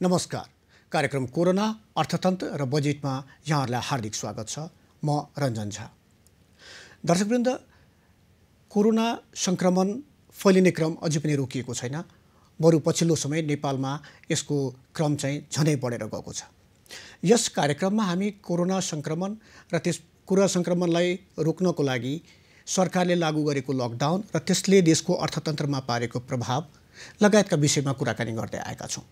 नमस्कार। कार्यक्रम कोरोना अर्थतन्त्र र बजेटमा यहाँहरूलाई हार्दिक स्वागत छ। म रञ्जन झा। दर्शकवृन्द, कोरोना संक्रमण फैलिने क्रम अझै पनि रोकिएको छैन। बरु पछिल्लो समय नेपालमा यसको क्रम चाहिँ झनै बढेर गएको छ। यस कार्यक्रममा हामी कोरोना संक्रमण र त्यस कोरोना संक्रमणलाई रोक्नको लागि सरकारले लागू गरेको लकडाउन र त्यसले देशको अर्थतन्त्रमा पारेको प्रभाव लगायतका विषयमा कुराकानी गर्दै आएका छौँ।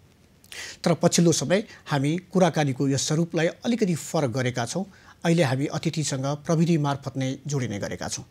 तर पछिल्लो समय हामी कुराकानीको यस स्वरूपलाई अलिकति फरक गरेका छौँ। अहिले हामी अतिथिसँग प्रविधि मार्फत नै जोडिने गरेका छौँ।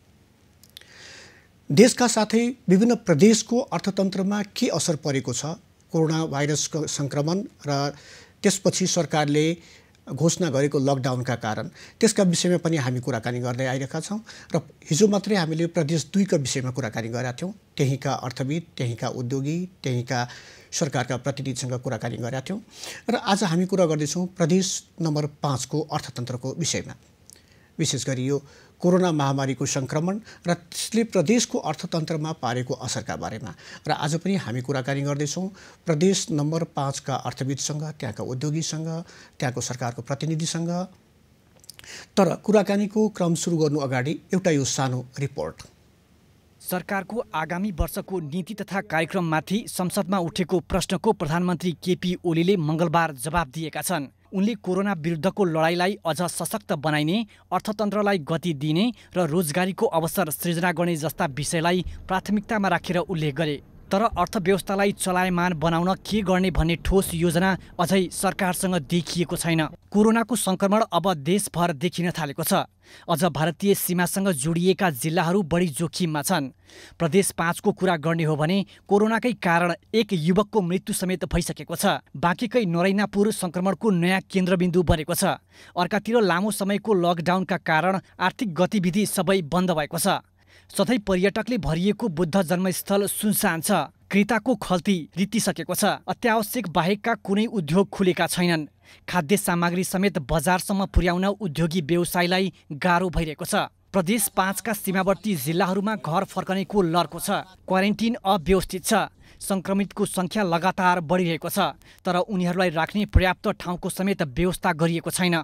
देशका साथै विभिन्न प्रदेशको अर्थतन्त्रमा के असर परेको छ कोरोना भाइरसको संक्रमण र त्यसपछि सरकारले घोषणा गरेको लकडाउनका कारण, त्यसका विषयमा पनि हामी कुराकानी गर्दै आइरहेका छौँ। र हिजो मात्रै हामीले प्रदेश 2 का विषयमा कुराकानी गरेका थियौँ। त्यहीँका अर्थविद, त्यहीँका उद्योगी, त्यहीँका सरकारका प्रतिनिधिसँग कुराकानी गरेका थियौँ। र आज हामी कुरा गर्दैछौँ प्रदेश नम्बर 5 को अर्थतन्त्रको विषयमा। विशेष गरी यो कोरोना महामारीको संक्रमण र त्यसले प्रदेशको अर्थतन्त्रमा पारेको असरका बारेमा। र आज पनि हामी कुराकानी गर्दैछौँ प्रदेश नम्बर 5 का अर्थविदसँग, त्यहाँका उद्योगीसँग, त्यहाँको सरकारको प्रतिनिधिसँग। तर कुराकानीको क्रम सुरु गर्नु अगाडि एउटा यो सानो रिपोर्ट। सरकारको आगामी वर्षको नीति तथा कार्यक्रममाथि संसदमा उठेको प्रश्नको प्रधानमन्त्री केपी ओलीले मङ्गलबार जवाब दिएका छन्। उनले कोरोना विरुद्धको लडाईँलाई अझ सशक्त बनाइने, अर्थतन्त्रलाई गति दिने र रोजगारीको अवसर सृजना गर्ने जस्ता विषयलाई प्राथमिकतामा राखेर उल्लेख गरे। तर अर्थव्यवस्थालाई चलायमान बनाउन के गर्ने भन्ने ठोस योजना अझै सरकारसँग देखिएको छैन। कोरोनाको संक्रमण अब देशभर देखिन थालेको छ। अझ भारतीय सीमासँग जोडिएका जिल्लाहरू बढी जोखिममा छन्। प्रदेश 5 को कुरा गर्ने हो भने कोरोनाकै कारण एक युवकको मृत्यु समेत भइसकेको छ। बाँकीकै नरैनापुर संक्रमणको नयाँ केन्द्रबिन्दु बनेको छ। अर्कातिर लामो समयको लकडाउनका कारण आर्थिक गतिविधि सबै बन्द भएको छ। सधैँ पर्यटकले भरिएको बुद्ध जन्मस्थल सुनसान छ। क्रेताको खल्ती रित्तिसकेको छ। अत्यावश्यक बाहेकका कुनै उद्योग खुलेका छैनन्। खाद्य सामग्री समेत बजारसम्म पुर्याउन उद्योगी व्यवसायलाई गाह्रो भइरहेको छ। प्रदेश 5 का सीमावर्ती जिल्लाहरूमा घर फर्कनेको लर्को छ। क्वारेन्टिन अव्यवस्थित छ। संक्रमितको संख्या लगातार बढिरहेको छ। तर उनीहरूलाई राख्ने पर्याप्त ठाउँको समेत व्यवस्था गरिएको छैन,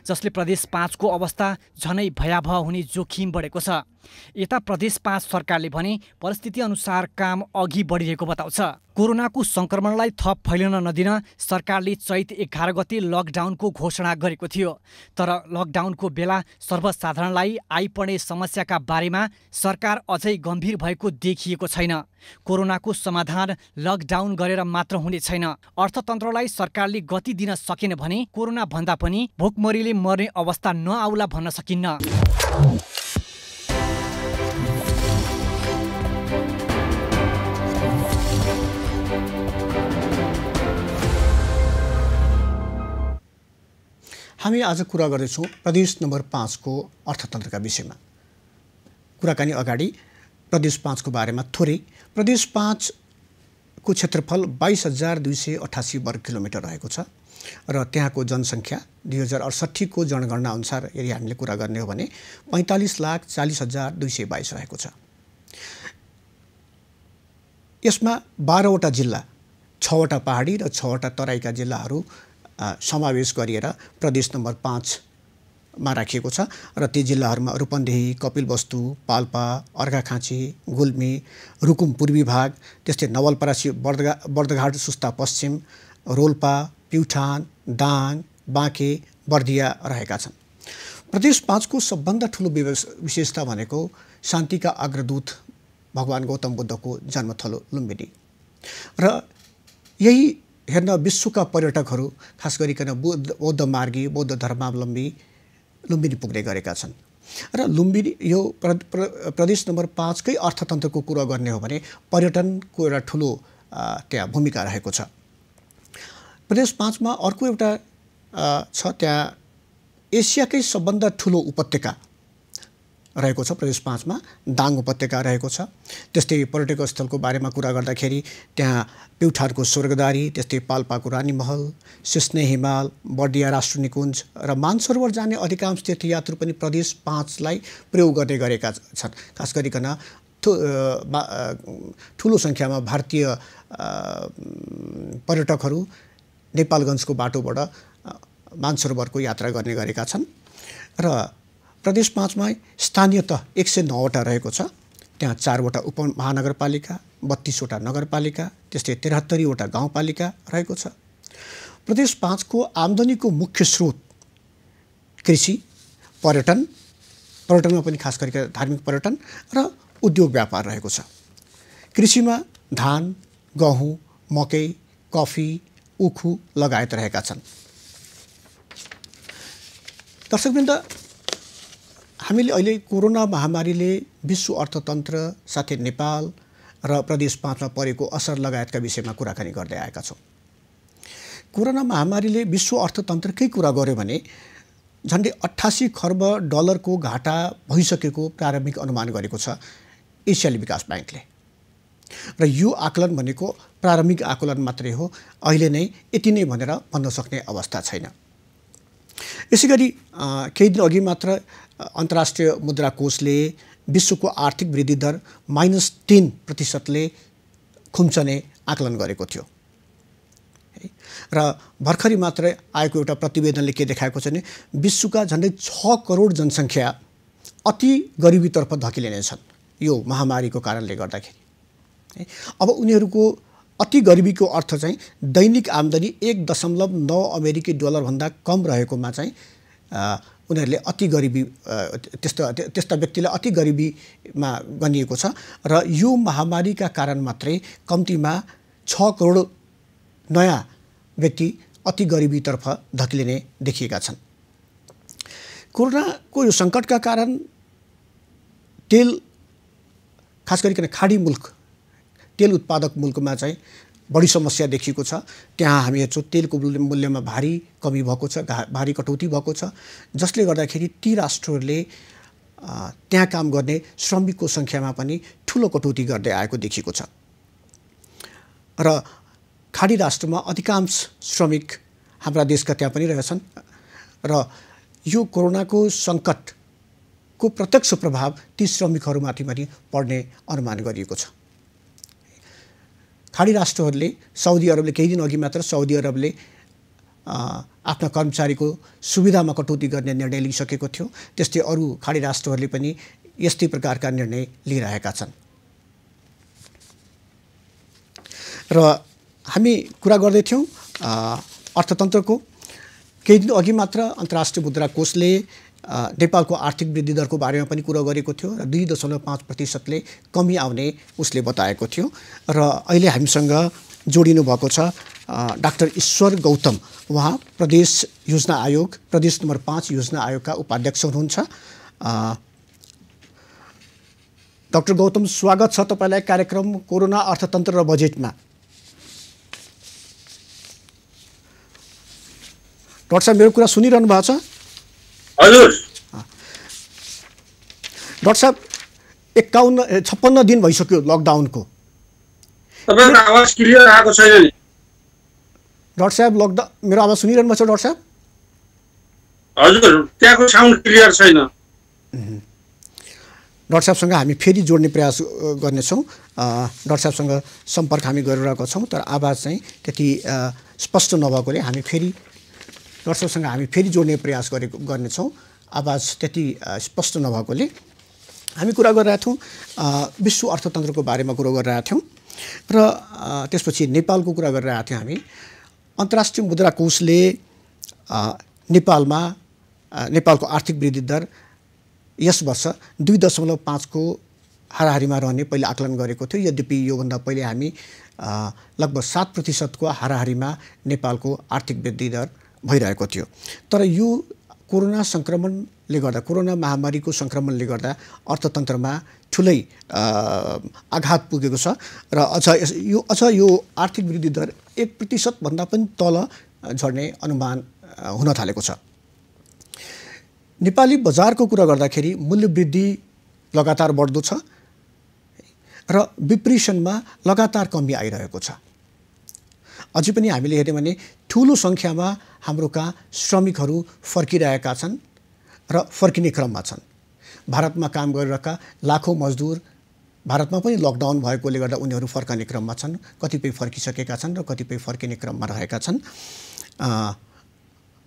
जसले प्रदेश 5 को अवस्था झनै भयावह हुने जोखिम बढेको छ। यता प्रदेश 5 सरकारले भने परिस्थिति अनुसार काम अघि बढिरहेको बताउँछ। कोरोनाको संक्रमणलाई थप फैलिन नदिन सरकारले चैत 11 गते लकडाउनको घोषणा गरेको थियो। तर लकडाउनको बेला सर्वसाधारणलाई आइपर्ने समस्याका बारेमा सरकार अझै गम्भीर भएको देखिएको छैन। कोरोनाको समाधान लकडाउन गरेर मात्र हुने छैन। अर्थतन्त्रलाई सरकारले गति दिन सकेन भने कोरोना भन्दा पनि भोकमरीले मर्ने अवस्था नआउला भन्न सकिन्न। हामी आज कुरा गर्दैछौँ प्रदेश नम्बर 5 को अर्थतन्त्रका विषयमा। कुराकानी अगाडि प्रदेश 5 को बारेमा थोरै। प्रदेश 5 को क्षेत्रफल 22,288 वर्ग किलोमिटर रहेको छ र त्यहाँको जनसङ्ख्या 2068 को जनगणना अनुसार यदि हामीले कुरा गर्ने हो भने 45,40,222 रहेको छ। यसमा 12 वटा जिल्ला, 6 वटा पहाडी र 6 वटा तराईका जिल्लाहरू समावेश गरिएर प्रदेश नम्बर 5 मा राखिएको छ। र ती जिल्लाहरूमा रूपन्देही, कपिलवस्तु, पाल्पा, अर्घाखाँची, गुल्मी, रुकुम पूर्वी भाग, त्यस्तै नवलपरासी, बर्दघाट, सुस्ता पश्चिम, रोल्पा, प्युठान, दाङ, बाँके, बर्दिया रहेका छन्। प्रदेश 5 को सबभन्दा ठुलो विशेषता भनेको शान्तिका अग्रदूत भगवान गौतम बुद्धको जन्मथलो लुम्बिनी। र यही हेर्न विश्वका पर्यटकहरू खास गरिकन बौद्ध मार्गी, बौद्ध धर्मावलम्बी लुम्बिनी पुग्ने गरेका छन्। र लुम्बिनी यो प्रदेश नम्बर 5 कै अर्थतन्त्रको कुरा गर्ने हो भने पर्यटनको एउटा ठुलो त्यहाँ भूमिका रहेको छ। प्रदेश 5 मा अर्को एउटा छ, त्यहाँ एसियाकै सबभन्दा ठुलो उपत्यका रहेको छ। प्रदेश 5 मा दाङ उपत्यका रहेको छ। त्यस्तै पर्यटक स्थलको बारेमा कुरा गर्दाखेरि त्यहाँ प्युठानको स्वर्गदारी, त्यस्तै पाल्पाको रानीमहल, सिस्ने हिमाल, बर्दिया राष्ट्र निकुञ्ज र मानसरोवर जाने अधिकांश तीर्थयात्रु पनि प्रदेश 5 लाई प्रयोग गर्ने गरेका छन्। खास गरिकन ठुलो सङ्ख्यामा भारतीय पर्यटकहरू नेपालगञ्जको बाटोबाट मानसरोवरको यात्रा गर्ने गरेका छन् र प्रदेश 5 मा स्थानीयतः 109वटा रहेको छ। त्यहाँ 4वटा उपमहानगरपालिका, 32वटा नगरपालिका, त्यस्तै 73वटा गाउँपालिका रहेको छ। प्रदेश 5 को आम्दानीको मुख्य स्रोत कृषि, पर्यटनमा पनि खास गरी धार्मिक पर्यटन र उद्योग व्यापार रहेको छ। कृषिमा धान, गहुँ, मकै, कफी, उखु लगायत रहेका छन्। दर्शकवृन्द, हामीले अहिले कोरोना महामारीले विश्व अर्थतन्त्र साथै नेपाल र प्रदेश 5 मा परेको असर लगायतका विषयमा कुराकानी गर्दै आएका छौँ। कोरोना महामारीले विश्व अर्थतन्त्रकै कुरा गर्यो भने झन्डै 88 खर्ब डलरको घाटा भइसकेको प्रारम्भिक अनुमान गरेको छ एसियाली विकास ब्याङ्कले। र यो आकलन भनेको प्रारम्भिक आकलन मात्रै हो, अहिले नै यति नै भनेर भन्न सक्ने अवस्था छैन। यसैगरी केही दिन अघि मात्र अन्तर्राष्ट्रिय मुद्रा कोषले विश्वको आर्थिक वृद्धि दर -3% खुम्चने आकलन गरेको थियो र भर्खरै मात्र आएको एउटा प्रतिवेदनले के देखाएको छ भने विश्वका झन्डै 6 करोड जनसङ्ख्या अति गरिबीतर्फ धकिलिनेछन् यो महामारीको कारणले गर्दाखेरि। अब उनीहरूको अति गरिबीको अर्थ चाहिँ दैनिक आम्दानी 1.9 अमेरिकी डलर भन्दा कम रहेकोमा चाहिँ उनीहरूले अति गरिबी त्यस्ता व्यक्तिलाई अति गरिबीमा गनिएको छ र यो महामारीका कारण मात्रै कम्तीमा 6 करोड नयाँ व्यक्ति अति गरिबीतर्फ धकिलिने देखिएका छन्। कोरोनाको यो सङ्कटका कारण तेल, खास गरिकन खाडी मुल्क, तेल उत्पादक मुल्कमा चाहिँ बढी समस्या देखिएको छ। त्यहाँ हामी हेर्छौँ तेलको मूल्यमा भारी कमी भएको छ, भारी कटौती भएको छ, जसले गर्दाखेरि ती राष्ट्रहरूले त्यहाँ काम गर्ने श्रमिकको सङ्ख्यामा पनि ठुलो कटौती गर्दै आएको देखिएको छ। र खाडी राष्ट्रमा अधिकांश श्रमिक हाम्रा देशका त्यहाँ पनि रहेछन् र यो कोरोनाको सङ्कटको प्रत्यक्ष प्रभाव ती श्रमिकहरूमाथि पनि पर्ने अनुमान गरिएको छ। खाडी राष्ट्रहरूले, साउदी अरबले केही दिन अघि मात्र साउदी अरबले आफ्ना कर्मचारीको सुविधामा कटौती गर्ने निर्णय लिइसकेको थियो। त्यस्तै अरू खाडी राष्ट्रहरूले पनि यस्तै प्रकारका निर्णय लिइरहेका छन्। र हामी कुरा गर्दैथ्यौँ अर्थतन्त्रको। केही दिन अघि मात्र अन्तर्राष्ट्रिय मुद्रा कोषले नेपालको आर्थिक वृद्धि दरको बारेमा पनि कुरा गरेको थियो र 2.5%ले कमी आउने उसले बताएको थियो। र अहिले हामीसँग जोडिनु भएको छ डाक्टर ईश्वर गौतम। उहाँ प्रदेश योजना आयोग, प्रदेश नम्बर 5 योजना आयोगका उपाध्यक्ष हुनुहुन्छ। डाक्टर गौतम, स्वागत छ तपाईँलाई कार्यक्रम कोरोना अर्थतन्त्र र बजेटमा। डाक्टर साहब, मेरो कुरा सुनिरहनु भएको छ? हजुर। डाक्टर साहब, 56 दिन भइसक्यो लकडाउनको। तपाईँको आवाज क्लियर आएको छैन नि। डाक्टर साहब, मेरो आवाज सुनिरहनु भएको छ डाक्टर साहब? हजुर, त्यहाँको साउन्ड क्लियर छैन। डाक्टर साहबसँग हामी फेरि जोड्ने प्रयास गर्नेछौँ। डाक्टर साहबसँग सम्पर्क हामी गरिरहेका छौँ, तर आवाज चाहिँ त्यति स्पष्ट नभएकोले हामी फेरि डाक्टर साहबसँग हामी फेरि जोड्ने प्रयास गर्नेछौँ। आवाज त्यति स्पष्ट नभएकोले हामी कुरा गरिरहेका थियौँ, विश्व अर्थतन्त्रको बारेमा कुरा गरिरहेका थियौँ र त्यसपछि नेपालको कुरा गरिरहेका थियौँ हामी। अन्तर्राष्ट्रिय मुद्रा कोषले नेपालको आर्थिक वृद्धि दर यस वर्ष 2.5 को हाराहारीमा रहने पहिले आकलन गरेको थियो। यद्यपि योभन्दा पहिले हामी लगभग 7% को हाराहारीमा नेपालको आर्थिक वृद्धि दर भइरहेको थियो। तर यो कोरोना संक्रमणले गर्दा, कोरोना महामारीको संक्रमणले गर्दा अर्थतन्त्रमा ठुलै आघात पुगेको छ र अझ यो आर्थिक वृद्धि दर 1% भन्दा पनि तल झर्ने अनुमान हुन थालेको छ। नेपाली बजारको कुरा गर्दाखेरि मूल्य वृद्धि लगातार बढ्दो छ र विप्रेसनमा लगातार कमी आइरहेको छ। अझै पनि हामीले हेर्यौँ भने ठुलो सङ्ख्यामा हाम्रो कहाँ श्रमिकहरू फर्किरहेका छन् र फर्किने क्रममा छन्। भारतमा काम गरिरहेका लाखौँ मजदुर भारतमा पनि लकडाउन भएकोले गर्दा उनीहरू फर्कने क्रममा छन्, कतिपय फर्किसकेका छन् र कतिपय फर्किने क्रममा रहेका छन्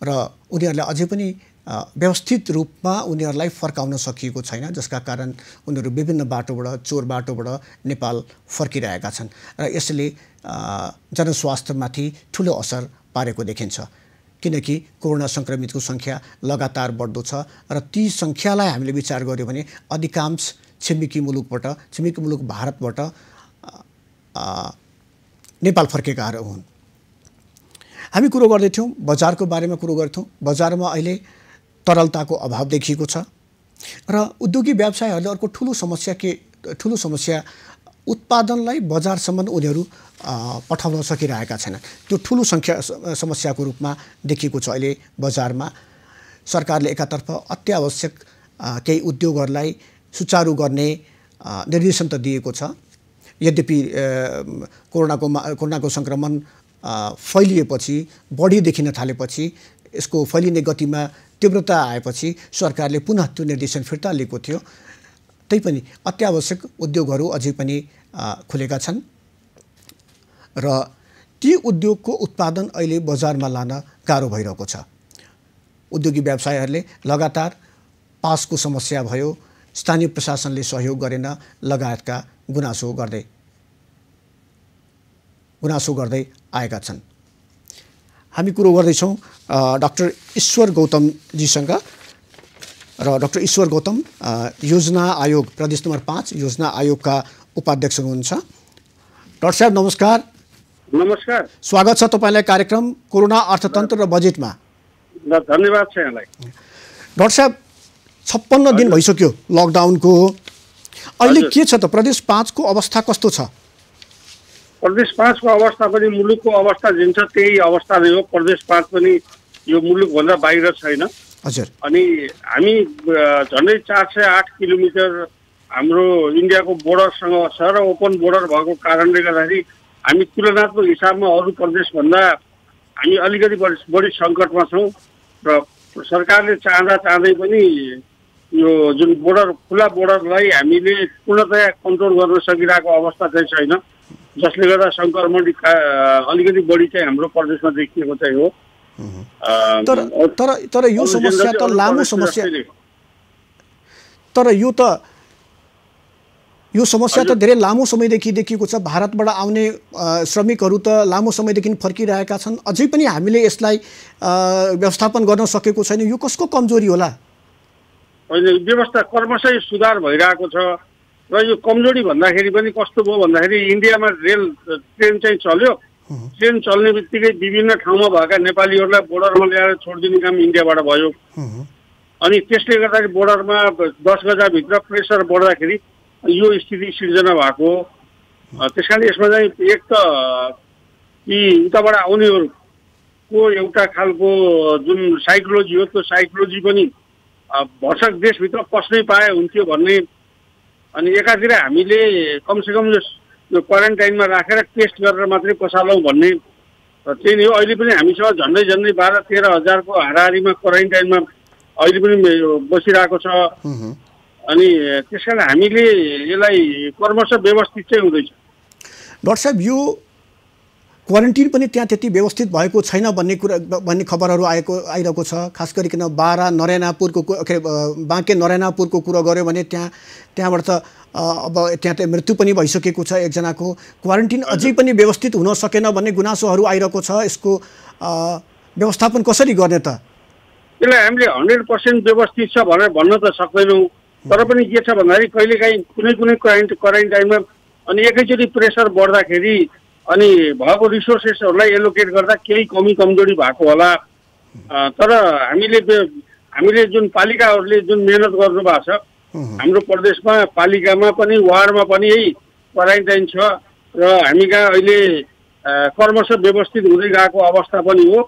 र उनीहरूलाई अझै पनि व्यवस्थित रूपमा उनीहरूलाई फर्काउन सकिएको छैन, जसका कारण उनीहरू विभिन्न बाटोबाट चोर बाटोबाट नेपाल फर्किरहेका छन् र यसले जनस्वास्थ्यमाथि ठुलो असर पारेको देखिन्छ, किनकि कोरोना सङ्क्रमितको सङ्ख्या लगातार बढ्दो छ र ती सङ्ख्यालाई हामीले विचार गर्यो भने अधिकांश छिमेकी मुलुक भारतबाट नेपाल फर्केकाहरू हुन्। हामी कुरो गर्दैथ्यौँ बजारको बारेमा कुरो गर्थ्यौँ। बजारमा अहिले तरलताको अभाव देखिएको छ र उद्योगी व्यवसायहरूले अर्को ठुलो समस्या उत्पादनलाई बजारसम्म उनीहरू पठाउन सकिरहेका छैनन्। त्यो ठुलो समस्याको रूपमा देखिएको छ अहिले बजारमा। सरकारले एकातर्फ अत्यावश्यक केही उद्योगहरूलाई सुचारू गर्ने निर्देशन त दिएको छ, यद्यपि कोरोनाको सङ्क्रमण फैलिएपछि, बढी देखिन थालेपछि, यसको फैलिने गतिमा तीव्रता आएपछि सरकारले पुनः त्यो निर्देशन फिर्ता लिएको थियो। तैपनि अत्यावश्यक उद्योगहरू अझै पनि खुलेका छन् र ती उद्योगको उत्पादन अहिले बजारमा लान गाह्रो भइरहेको छ। उद्योगी व्यवसायहरूले लगातार पासको समस्या भयो, स्थानीय प्रशासनले सहयोग गरेन लगायतका गुनासो गर्दै आएका छन्। हामी कुरो गर्दैछौँ डाक्टर ईश्वर गौतमजीसँग र डाक्टर ईश्वर गौतम योजना आयोग प्रदेश नम्बर 5 योजना आयोगका उपाध्यक्ष हुनुहुन्छ। डाक्टर साहब नमस्कार। नमस्कार, स्वागत छ तपाईँलाई कार्यक्रम कोरोना अर्थतन्त्र र बजेटमा। धन्यवाद छ यहाँलाई। डाक्टर साहब 56 दिन भइसक्यो लकडाउनको, अहिले के छ त प्रदेश 5 को अवस्था कस्तो छ? प्रदेश 5 को अवस्था पनि मुलुकको अवस्था जुन छ त्यही अवस्था नै हो। प्रदेश 5 पनि यो मुलुकभन्दा बाहिर छैन। हजुर। अनि हामी झन्डै 408 किलोमिटर हाम्रो इन्डियाको बोर्डरसँग छ र ओपन बोर्डर भएको कारणले गर्दाखेरि हामी तुलनात्मक हिसाबमा अरू प्रदेशभन्दा हामी अलिकति बढी सङ्कटमा छौँ र सरकारले चाहँदै पनि यो जुन खुला बोर्डरलाई हामीले पूर्णतया कन्ट्रोल गर्न सकिरहेको अवस्था चाहिँ छैन, जसले गर्दा सङ्क्रमण अलिकति बढी चाहिँ हाम्रो प्रदेशमा देखिएको चाहिँ हो। तर यो समस्या त लामो समस्या, तर यो समस्या त धेरै लामो समयदेखि देखिएको छ। भारतबाट आउने श्रमिकहरू त लामो समयदेखि फर्किरहेका छन्, अझै पनि हामीले यसलाई व्यवस्थापन गर्न सकेको छैन। यो कसको कमजोरी होला? होइन, व्यवस्था क्रमशः सुधार भइरहेको छ र यो कमजोरी भन्दाखेरि पनि कस्तो भयो भन्दाखेरि इन्डियामा ट्रेन चाहिँ चल्यो। ट्रेन चल्ने बित्तिकै विभिन्न ठाउँमा भएका नेपालीहरूलाई बोर्डरमा ल्याएर छोडिदिने काम इन्डियाबाट भयो। अनि त्यसले गर्दाखेरि बोर्डरमा 10 गजाभित्र प्रेसर बढ्दाखेरि यो स्थिति सिर्जना भएको। त्यस कारण यसमा चाहिँ एक त कि उताबाट आउनेहरूको एउटा खालको जुन साइकोलोजी हो, त्यो साइकोलोजी पनि भर्सक देशभित्र पस्नै पाए हुन्थ्यो भन्ने, अनि एकातिर हामीले कमसेकम यो क्वारेन्टाइनमा राखेर टेस्ट गरेर मात्रै पसालौँ भन्ने त्यही नै हो। अहिले पनि हामीसँग झन्डै 12-13 हजारको हाराहारीमा क्वारेन्टाइनमा अहिले पनि बसिरहेको छ। अनि त्यस कारण हामीले यसलाई क्रमशः व्यवस्थित चाहिँ हुँदैछ। डाक्टर साहब, यो क्वारेन्टिन पनि त्यहाँ त्यति व्यवस्थित भएको छैन भन्ने खबरहरू आइरहेको छ। खास गरिकन बाँके नरेनापुरको कुरा गऱ्यो भने त्यहाँबाट त अब त्यहाँ त मृत्यु पनि भइसकेको छ एकजनाको। क्वारेन्टिन अझै पनि व्यवस्थित हुन सकेन भन्ने गुनासोहरू आइरहेको छ। यसको व्यवस्थापन कसरी गर्ने त? यसलाई हामीले 100% व्यवस्थित छ भनेर भन्न त सक्दैनौँ, तर पनि के छ भन्दाखेरि कहिलेकाहीँ कुनै क्वारेन्टाइनमा अनि एकैचोटि प्रेसर बढ्दाखेरि अनि भएको रिसोर्सेसहरूलाई एलोकेट गर्दा केही कमी कमजोरी भएको होला। तर हामीले जुन पालिकाहरूले जुन मेहनत गर्नुभएको छ, हाम्रो प्रदेशमा पालिकामा पनि वार्डमा पनि यही क्वारेन्टाइन छ र हामी कहाँ अहिले क्रमशः व्यवस्थित हुँदै गएको अवस्था पनि हो।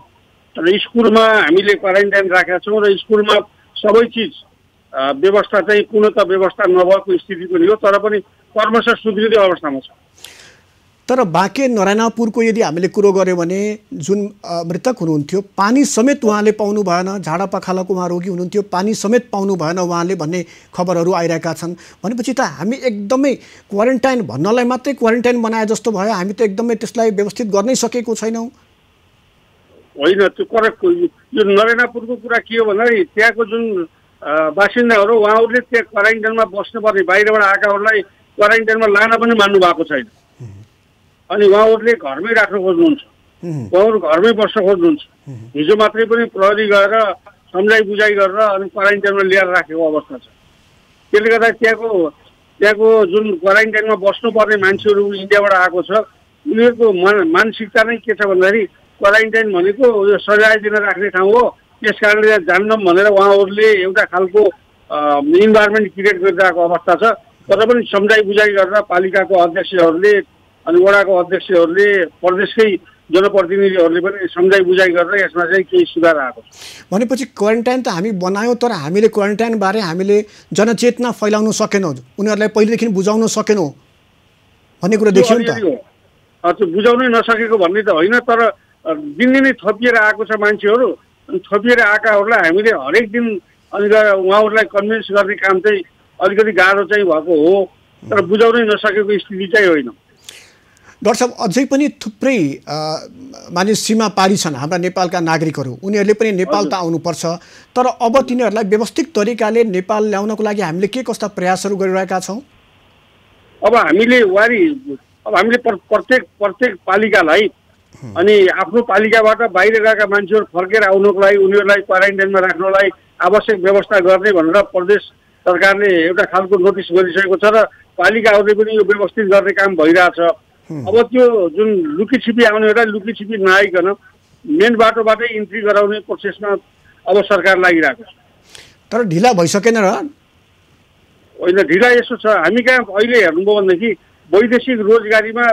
र स्कुलमा हामीले क्वारेन्टाइन राखेका छौँ र स्कुलमा सबै चिज व्यवस्था चाहिँ पूर्णतः व्यवस्था नभएको स्थिति पनि हो, तर पनि क्रमशः सुध्रिँदै अवस्थामा छ। तर बाँके नरायणपुरको यदि हामीले कुरो गऱ्यौँ भने जुन मृतक हुनुहुन्थ्यो पानी समेत उहाँले पाउनु भएन, झाडा पखालाको उहाँ रोगी हुनुहुन्थ्यो, पानी समेत पाउनु भएन उहाँले भन्ने खबरहरू आइरहेका छन्। भनेपछि त हामी एकदमै क्वारेन्टाइन भन्नलाई मात्रै क्वारेन्टाइन बनाए जस्तो भयो, हामी त एकदमै त्यसलाई व्यवस्थित गर्नै सकेको छैनौँ। होइन, त्यो करेक्ट। यो नरायणपुरको कुरा के हो भन्दाखेरि त्यहाँको जुन बासिन्दाहरू उहाँहरूले त्यहाँ क्वारेन्टाइनमा बस्नुपर्ने, बाहिरबाट आएकाहरूलाई क्वारेन्टाइनमा लान पनि मान्नु भएको छैन। अनि उहाँहरूले घरमै राख्न खोज्नुहुन्छ, उहाँहरू घरमै बस्न खोज्नुहुन्छ। हिजो मात्रै पनि प्रहरी गएर सम्झाइ बुझाइ गरेर अनि क्वारेन्टाइनमा ल्याएर राखेको अवस्था छ। त्यसले गर्दा त्यहाँको जुन क्वारेन्टाइनमा बस्नुपर्ने मान्छेहरू इन्डियाबाट आएको छ उनीहरूको मानसिकता नै के छ भन्दाखेरि क्वारेन्टाइन भनेको यो सजाय दिन राख्ने ठाउँ हो, त्यस कारणले जान्नौँ भनेर उहाँहरूले एउटा खालको इन्भाइरोमेन्ट क्रिएट गरिरहेको अवस्था छ। तर पनि सम्झाइ बुझाइ गरेर पालिकाको अध्यक्षहरूले अनि वडाको अध्यक्षहरूले प्रदेशकै जनप्रतिनिधिहरूले पनि सम्झाइ बुझाइ गरेर यसमा चाहिँ केही सुधार आएको छ। भनेपछि क्वारेन्टाइन त हामी बनायौँ, तर हामीले क्वारेन्टाइनबारे हामीले जनचेतना फैलाउन सकेनौँ, उनीहरूलाई पहिलेदेखि बुझाउन सकेनौँ भन्ने कुरा देखियो नि त। त्यो बुझाउनै नसकेको भन्ने त होइन, तर दिनदिनै थपिएर आएको छ मान्छेहरू। थपिएर आएकाहरूलाई हामीले हरेक दिन अनि उहाँहरूलाई कन्भिन्स गर्ने काम चाहिँ अलिकति गाह्रो चाहिँ भएको हो, तर बुझाउनै नसकेको स्थिति चाहिँ होइन। डाक्टर साहब, अझै पनि थुप्रै मानिस सीमा पारी छन् हाम्रा नेपालका नागरिकहरू, उनीहरूले पनि नेपाल त आउनुपर्छ, तर अब तिनीहरूलाई व्यवस्थित तरिकाले नेपाल ल्याउनको लागि हामीले के कस्ता प्रयासहरू गरिरहेका छौँ? अब हामीले प्रत्येक पालिकालाई अनि आफ्नो पालिकाबाट बाहिर गएका मान्छेहरू फर्केर आउनको लागि उनीहरूलाई क्वारेन्टाइनमा राख्नलाई आवश्यक व्यवस्था गर्ने भनेर प्रदेश सरकारले एउटा खालको नोटिस गरिसकेको छ र पालिकाहरूले पनि यो व्यवस्थित गर्ने काम भइरहेछ। अब त्यो जुन लुकीछिपी आउनेहरूलाई लुकीछिपी नआइकन मेन बाटोबाटै इन्ट्री गराउने प्रोसेसमा अब सरकार लागिरहेको छ। तर ढिला भइसकेन र? होइन, ढिला यसो छ, हामी कहाँ अहिले हेर्नुभयो भनेदेखि वैदेशिक रोजगारीमा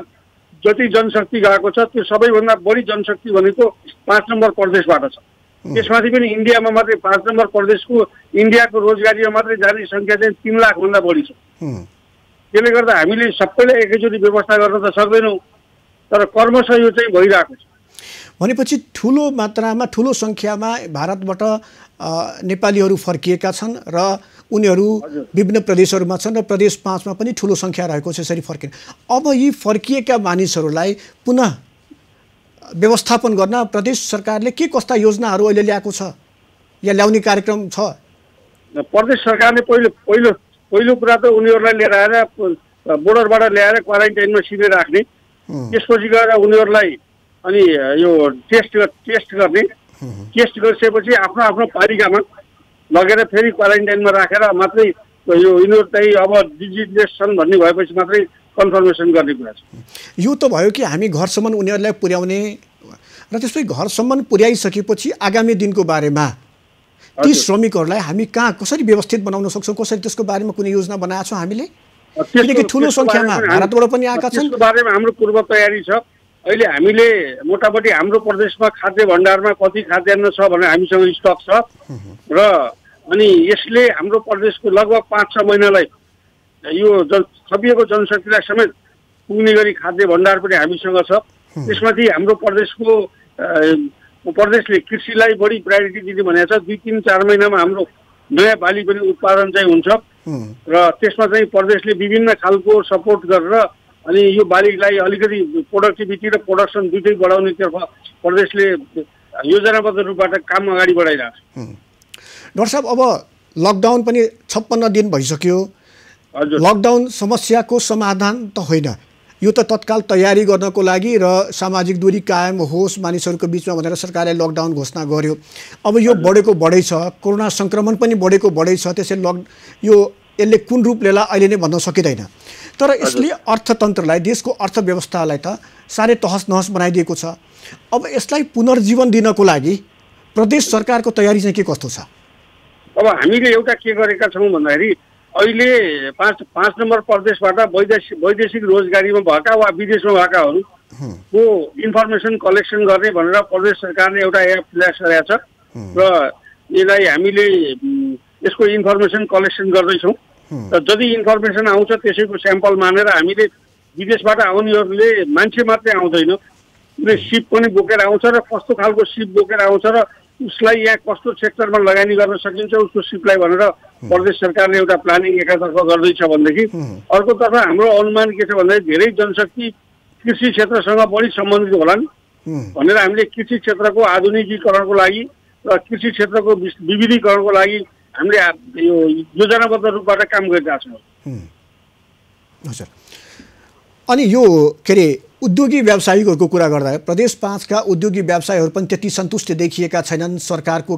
जति जनशक्ति गएको छ त्यो सबैभन्दा बढी जनशक्ति भनेको 5 नम्बर प्रदेशबाट छ। त्यसमाथि पनि इन्डियामा मात्रै 5 नम्बर प्रदेशको इन्डियाको रोजगारीमा मात्रै जाने सङ्ख्या चाहिँ 3 लाखभन्दा बढी छ। त्यसले गर्दा हामीले सबैलाई एकैचोटि व्यवस्था गर्न त सक्दैनौँ, तर कर्मशः यो चाहिँ भइरहेको छ। भनेपछि ठुलो मात्रामा ठुलो सङ्ख्यामा भारतबाट नेपालीहरू फर्किएका छन् र उनीहरू विभिन्न प्रदेशहरूमा छन् र प्रदेश 5 मा पनि ठुलो सङ्ख्या रहेको छ यसरी फर्किने। अब यी फर्किएका मानिसहरूलाई पुनः व्यवस्थापन गर्न प्रदेश सरकारले के कस्ता योजनाहरू अहिले ल्याएको छ या ल्याउने कार्यक्रम छ? प्रदेश सरकारले पहिलो कुरा त उनीहरूलाई लिएर आएर बोर्डरबाट ल्याएर क्वारेन्टाइनमा सिधै राख्ने, त्यसपछि गएर उनीहरूलाई अनि यो टेस्ट गर्ने, टेस्ट गरिसकेपछि आफ्नो पालिकामा लगेर फेरि क्वारेन्टाइनमा राखेर मात्रै यो यिनीहरू चाहिँ अब डिजिटलेस छन् भन्ने भएपछि मात्रै कन्फर्मेसन गर्ने कुरा छ। यो त भयो कि हामी घरसम्म उनीहरूलाई पुर्याउने र त्यसपछि घरसम्म पुर्याइसकेपछि आगामी दिनको बारेमा ती श्रमिकहरूलाई हामी कहाँ कसरी व्यवस्थित बनाउन सक्छौँ, कसरी त्यसको बारेमा कुनै योजना बनाएको छौँ हामीले? किनकि ठुलो सङ्ख्यामा भारतबाट पनि आएका छन्। त्यसको बारेमा हाम्रो पूर्व तयारी छ। अहिले हामीले मोटामोटी हाम्रो प्रदेशमा खाद्य भण्डारमा कति खाद्यान्न छ भनेर हामीसँग स्टक छ र अनि यसले हाम्रो प्रदेशको लगभग 5-6 महिनालाई यो थपिएको जनशक्तिलाई समेत पुग्ने गरी खाद्य भण्डार पनि हामीसँग छ। त्यसमाथि हाम्रो प्रदेशले कृषिलाई बढी प्रायोरिटी दिने भनेको छ। 2-3-4 महिनामा हाम्रो नयाँ बाली पनि उत्पादन चाहिँ हुन्छ र त्यसमा चाहिँ प्रदेशले विभिन्न खालको सपोर्ट गरेर अनि यो बालीलाई अलिकति प्रोडक्टिभिटी र प्रोडक्सन दुइटै बढाउनेतर्फ प्रदेशले योजनाबद्ध रूपबाट काम अगाडि बढाइरहेको छ। डाक्टर साहब, अब लकडाउन पनि 56 दिन भइसक्यो। लकडाउन समस्याको समाधान त होइन, यो त तत्काल तयारी गर्नको लागि र सामाजिक दूरी कायम होस् मानिसहरूको बिचमा भनेर सरकारले लकडाउन घोषणा गर्यो। अब यो बढेको बढै छ, कोरोना सङ्क्रमण पनि बढेको बढै छ, त्यसैले यसले कुन रूप लिएला अहिले नै भन्न सकिँदैन। तर यसले अर्थतन्त्रलाई, देशको अर्थव्यवस्थालाई त साह्रै तहस नहस बनाइदिएको छ। अब यसलाई पुनर्जीवन दिनको लागि प्रदेश सरकारको तयारी चाहिँ के कस्तो छ? अब हामीले एउटा के गरेका छौँ भन्दाखेरि अहिले 5 नम्बर प्रदेशबाट वैदेशिक रोजगारीमा भएका वा विदेशमा भएकाहरूको इन्फर्मेसन कलेक्सन गर्ने भनेर प्रदेश सरकारले एउटा एप ल्यास गरेको छ र यसलाई हामीले यसको इन्फर्मेसन कलेक्सन गर्दैछौँ र जति इन्फर्मेसन आउँछ त्यसैको स्याम्पल मानेर हामीले विदेशबाट आउनेहरूले मान्छे मात्रै आउँदैन, उसले सिप पनि बोकेर आउँछ र कस्तो खालको सिप बोकेर आउँछ र उसलाई यहाँ कस्तो सेक्टरमा लगानी गर्न सकिन्छ उसको सिपलाई भनेर प्रदेश सरकारले एउटा प्लानिङ एकातर्फ गर्दैछ भनेदेखि अर्कोतर्फ हाम्रो अनुमान के छ भन्दाखेरि धेरै जनशक्ति कृषि क्षेत्रसँग बढी सम्बन्धित होलान् भनेर हामीले कृषि क्षेत्रको आधुनिकीकरणको लागि र कृषि क्षेत्रको विविधीकरणको लागि हामीले यो योजनाबद्ध रूपबाट काम गरिरहेका छौँ। हजुर, अनि यो के अरे उद्योगी व्यावसायिकहरूको कुरा गर्दा प्रदेश 5 का उद्योगी व्यवसायीहरू पनि त्यति सन्तुष्ट देखिएका छैनन् सरकारको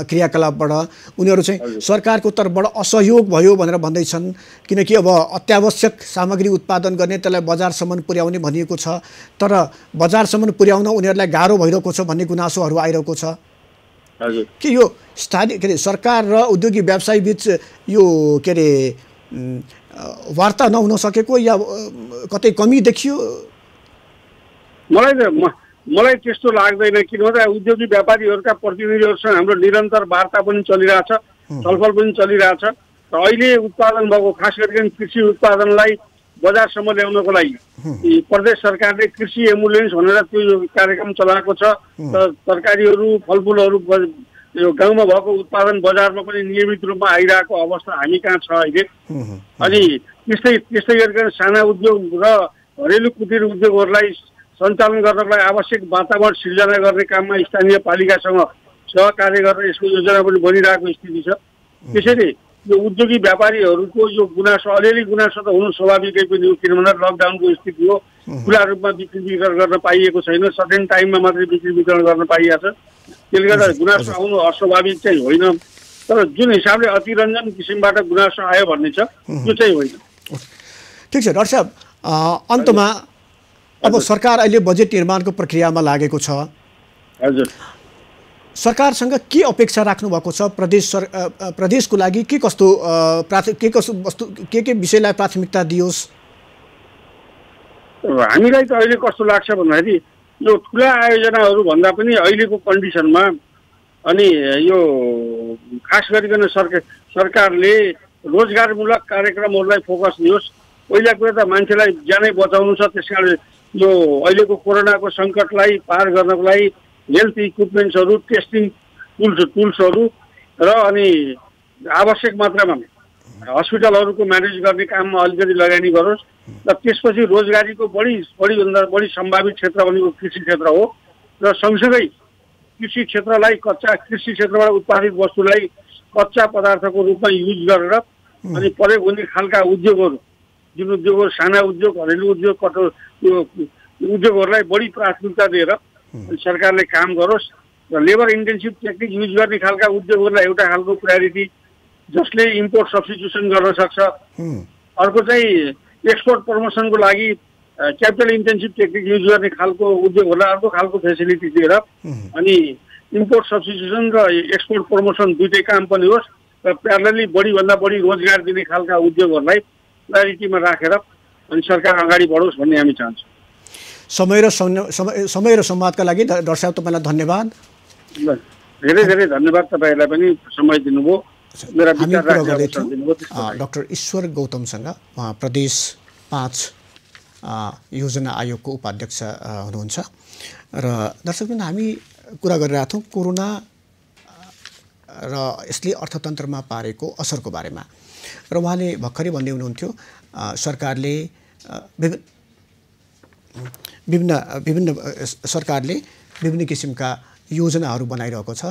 क्रियाकलापबाट। उनीहरू चाहिँ सरकारको तर्फबाट असहयोग भयो भनेर भन्दैछन्, किनकि अब अत्यावश्यक सामग्री उत्पादन गर्ने त्यसलाई बजारसम्म पुर्याउने भनिएको छ, तर बजारसम्म पुर्याउन उनीहरूलाई गाह्रो भइरहेको छ भन्ने गुनासोहरू आइरहेको छ। के यो स्थानीय के अरे सरकार र उद्योगी व्यवसायी बीच यो के अरे वार्ता नहुन सकेको या कतै कमी देखियो? मलाई त्यस्तो लाग्दैन, किनभने उद्योगी व्यापारीहरूका प्रतिनिधिहरूसँग हाम्रो निरन्तर वार्ता पनि चलिरहेछ, छलफल पनि चलिरहेछ र अहिले उत्पादन भएको खास गरी कृषि उत्पादनलाई बजारसम्म ल्याउनको लागि प्रदेश सरकारले कृषि एम्बुलेन्स भनेर त्यो कार्यक्रम चलाएको छ। तरकारीहरू फलफुलहरू यो गाउँमा भएको उत्पादन बजारमा पनि नियमित रूपमा आइरहेको अवस्था हामी कहाँ छ अहिले। अनि त्यस्तै गरिकन साना उद्योग र घरेलु कुटीर उद्योगहरूलाई सञ्चालन गर्नको लागि आवश्यक वातावरण सिर्जना गर्ने काममा स्थानीय पालिकासँग सहकार्य गरेर यसको योजना पनि बनिरहेको स्थिति छ। त्यसैले यो उद्योगी व्यापारीहरूको यो गुनासो अलिअलि गुनासो त हुनु स्वाभाविकै पनि हो, किनभने लकडाउनको स्थिति हो, खुला रूपमा बिक्री वितरण गर्न पाइएको छैन, सर्टेन टाइममा मात्रै बिक्री वितरण गर्न पाइएको छ। त्यसले गर्दा गुनासो आउनु अस्वाभाविक चाहिँ होइन, तर जुन हिसाबले अतिरञ्जन किसिमबाट गुनासो आयो भन्ने छ त्यो चाहिँ होइन। ठिक छ डाक्टर साहब, अन्तमा अब सरकार अहिले बजेट निर्माणको प्रक्रियामा लागेको छ। हजुर, सरकारसँग के अपेक्षा राख्नु भएको छ? प्रदेशको लागि के कस्तो वस्तु के विषयलाई प्राथमिकता दियोस्? हामीलाई त अहिले कस्तो लाग्छ भन्दाखेरि यो ठुला आयोजनाहरू भन्दा पनि अहिलेको कन्डिसनमा अनि यो खास गरिकन सरकारले रोजगारमूलक कार्यक्रमहरूलाई फोकस दियोस्। पहिला कुरा त मान्छेलाई ज्यानै बचाउनु छ, त्यस कारण यो अहिलेको कोरोनाको सङ्कटलाई पार गर्नको लागि हेल्थ इक्विपमेन्ट्सहरू, टेस्टिङ टुल्सहरू र अनि आवश्यक मात्रामा हस्पिटलहरूको म्यानेज गर्ने काममा अलिकति लगानी गरोस् र त्यसपछि रोजगारीको बढीभन्दा बढी सम्भावित क्षेत्र भनेको कृषि क्षेत्र हो र सँगसँगै कृषि क्षेत्रलाई कृषि क्षेत्रबाट उत्पादित वस्तुलाई कच्चा पदार्थको रूपमा युज गरेर अनि प्रयोग हुने खालका उद्योगहरू, जुन उद्योगहरू साना उद्योग, घरेलु उद्योग, यो उद्योगहरूलाई बढी प्राथमिकता दिएर सरकारले काम गरोस् र लेबर इन्टेन्सिभ टेक्निक युज गर्ने खालका उद्योगहरूलाई एउटा खालको प्रायोरिटी जसले इम्पोर्ट सब्स्टिट्युसन गर्न सक्छ। अर्को चाहिँ एक्सपोर्ट प्रमोसनको लागि क्यापिटल इन्टेन्सिभ टेक्निक युज गर्ने खालको उद्योगहरूलाई अर्को खालको फेसिलिटी दिएर अनि इम्पोर्ट सब्स्टिट्युसन र एक्सपोर्ट प्रमोसन दुइटै काम पनि होस् र प्यारलली बढीभन्दा बढी रोजगार दिने खालका उद्योगहरूलाई प्रायोरिटीमा राखेर अनि सरकार अगाडि बढोस् भन्ने हामी चाहन्छौँ। समय र संवादका लागि डाक्टर साहब तपाईँलाई धन्यवाद। धेरै धेरै धन्यवाद, तपाईँहरूलाई पनि समय दिनुभयो। हामी कुरा गर्दैछौँ डाक्टर ईश्वर गौतमसँग, उहाँ प्रदेश 5 योजना आयोगको उपाध्यक्ष हुनुहुन्छ। र दर्शकवृन्द, हामी कुरा गरिरहेका थियौँ कोरोना र यसले अर्थतन्त्रमा पारेको असरको बारेमा, र उहाँले भर्खरै भन्दै हुनुहुन्थ्यो सरकारले विभिन्न किसिमका योजनाहरू बनाइरहेको छ,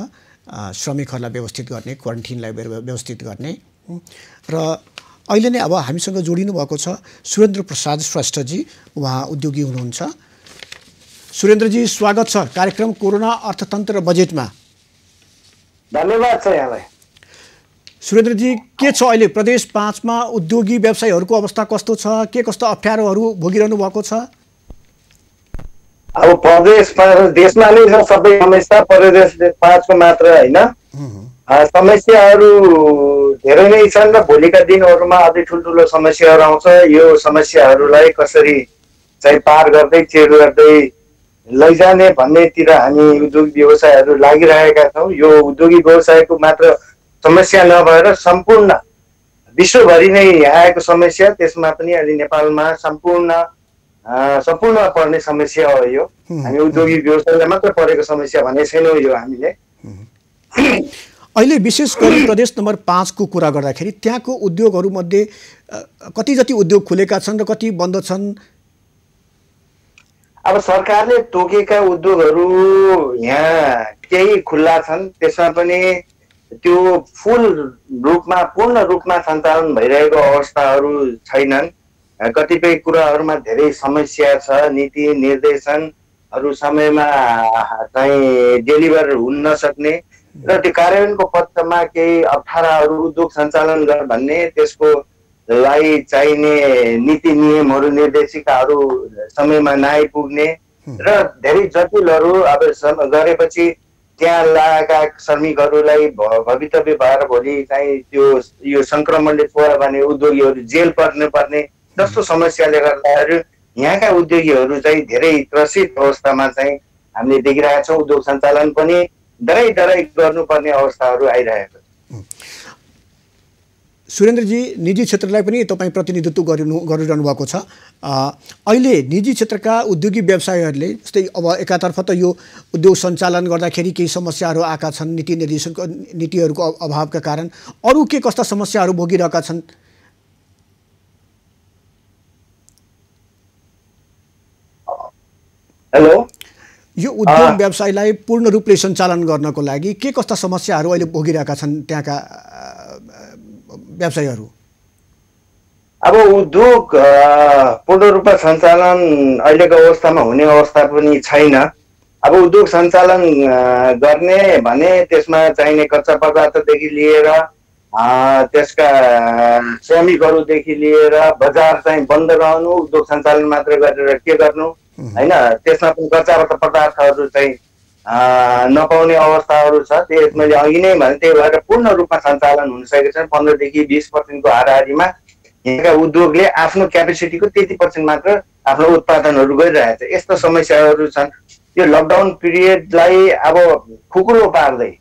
श्रमिकहरूलाई व्यवस्थित गर्ने, क्वारेन्टिनलाई व्यवस्थित गर्ने। र अहिले नै अब हामीसँग जोडिनु भएको छ सुरेन्द्र प्रसाद श्रेष्ठजी, उहाँ उद्योगी हुनुहुन्छ। सुरेन्द्रजी, स्वागत छ कार्यक्रम कोरोना अर्थतन्त्र र बजेटमा। धन्यवाद छ यहाँलाई। सुरेन्द्रजी, के छ अहिले प्रदेश 5 मा उद्योगी व्यवसायीहरूको अवस्था कस्तो छ? के कस्तो अप्ठ्यारोहरू भोगिरहनु भएको छ? अब देशमा नै छ सबै समस्या, प्रदेश 5 को मात्र होइन। समस्याहरू धेरै नै छन् र भोलिका दिनहरूमा अझै ठुल्ठुलो समस्याहरू आउँछ। यो समस्याहरूलाई कसरी चाहिँ पार गर्दै चेर गर्दै लैजाने भन्नेतिर हामी उद्योग व्यवसायहरू लागिरहेका छौँ। यो उद्योगी व्यवसायको मात्र समस्या नभएर सम्पूर्ण विश्वभरि नै आएको समस्या, त्यसमा पनि अहिले नेपालमा सम्पूर्ण पर्ने समस्या हो यो। हामी औद्योगिक व्यवसायलाई मात्र परेको समस्या भने छैनौँ यो हामीले। अहिले विशेष गरी प्रदेश नम्बर 5 को कुरा गर्दाखेरि त्यहाँको उद्योगहरूमध्ये कति जति उद्योग खुलेका छन् र कति बन्द छन्? अब सरकारले तोकेका उद्योगहरू यहाँ केही खुल्ला छन्, त्यसमा पनि त्यो पूर्ण रूपमा सञ्चालन भइरहेको अवस्थाहरू छैनन्। कतिपय कुराहरूमा धेरै समस्या छ, नीति निर्देशनहरू समयमा चाहिँ डेलिभर हुन नसक्ने र त्यो कार्यान्वयनको पक्षमा केही अप्ठ्याराहरू उद्योग सञ्चालन गर्न भन्ने, त्यसको लाई चाहिने नीति नियमहरू निर्देशिकाहरू समयमा नआइपुग्ने र धेरै जटिलहरू अब गरेपछि त्यहाँ लागेका श्रमिकहरूलाई भवितव्य भएर भोलि चाहिँ त्यो यो संक्रमणले छोयो भने उद्योगीहरू जेल पर्ने जस्तो समस्याले गर्दाखेरि यहाँका उद्योगीहरू चाहिँ धेरै त्रसित अवस्थामा चाहिँ हामीले देखिरहेका छौँ। उद्योग सञ्चालन पनि डराइ गर्नुपर्ने अवस्थाहरू आइरहेको छ। सुरेन्द्रजी, निजी क्षेत्रलाई पनि तपाईँ प्रतिनिधित्व गरिरहनु भएको छ। अहिले निजी क्षेत्रका उद्योगी व्यवसायीहरूले जस्तै अब एकातर्फ त यो उद्योग सञ्चालन गर्दाखेरि केही समस्याहरू आएका छन् नीतिहरूको अभावका कारण, अरू के कस्ता समस्याहरू भोगिरहेका छन्? हेलो, यो उद्योग व्यवसायलाई पूर्ण रूपले सञ्चालन गर्नको लागि के कस्ता समस्याहरू अहिले भोगिरहेका छन् त्यहाँका व्यवसायीहरू? अब उद्योग पूर्ण रूपमा सञ्चालन अहिलेको अवस्थामा हुने अवस्था पनि छैन। अब उद्योग सञ्चालन गर्ने भने त्यसमा चाहिने कच्चा पदार्थदेखि लिएर त्यसका श्रमिकहरूदेखि लिएर बजार चाहिँ बन्द रहनु, उद्योग सञ्चालन मात्र गरेर के गर्नु होइन, त्यसमा पनि कच्चा पदार्थहरू चाहिँ नपाउने अवस्थाहरू छ। त्यो मैले अघि नै भने, त्यही भएर पूर्ण रूपमा सञ्चालन हुन सकेको छैन। 15 देखि 20% को हाराहारीमा यहाँका उद्योगले आफ्नो क्यापेसिटीको 30% मात्र आफ्नो उत्पादनहरू गरिरहेको छ। यस्तो समस्याहरू छन्। यो लकडाउन पिरियडलाई अब खुकुलो पार्दै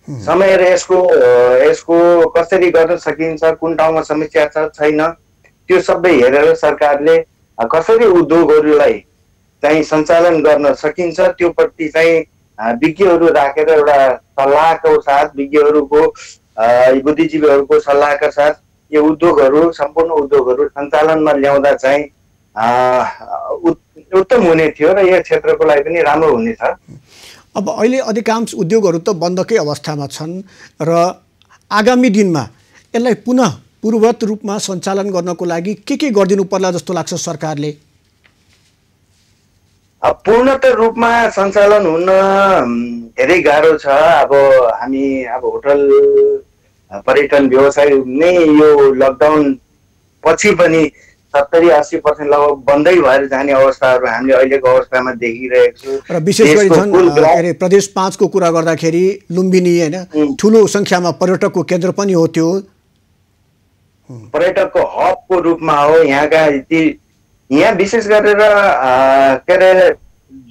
समय र यसको कसरी गर्न सकिन्छ, कुन ठाउँमा समस्या छ छैन, त्यो सबै हेरेर सरकारले कसरी उद्योगहरूलाई चाहिँ सञ्चालन गर्न सकिन्छ त्यो प्रति चाहिँ विज्ञहरू राखेर एउटा सल्लाहको साथ, विज्ञहरूको बुद्धिजीवीहरूको सल्लाहका साथ यो उद्योगहरू, सम्पूर्ण उद्योगहरू सञ्चालनमा ल्याउँदा चाहिँ उत्तम हुने थियो र यो क्षेत्रको लागि पनि राम्रो हुनेछ। अब अहिले अधिकांश उद्योगहरू त बन्दकै अवस्थामा छन् र आगामी दिनमा यसलाई पुनः पूर्ववत रूपमा सञ्चालन गर्नको लागि के गरिदिनु पर्ला जस्तो लाग्छ सरकारले? पूर्णत रूपमा सञ्चालन हुन धेरै गाह्रो छ। अब हामी होटल पर्यटन व्यवसाय नै यो लकडाउन पछि पनि 70-80% लगभग बन्दै भएर जाने अवस्थाहरू हामीले अहिलेको अवस्थामा देखिरहेको छौँ। र विशेष गरी झन् प्रदेश 5 को कुरा गर्दाखेरि लुम्बिनी होइन ठुलो सङ्ख्यामा पर्यटकको केन्द्र पनि हो, त्यो पर्यटकको हबको रूपमा हो। यहाँ विशेष गरेर के अरे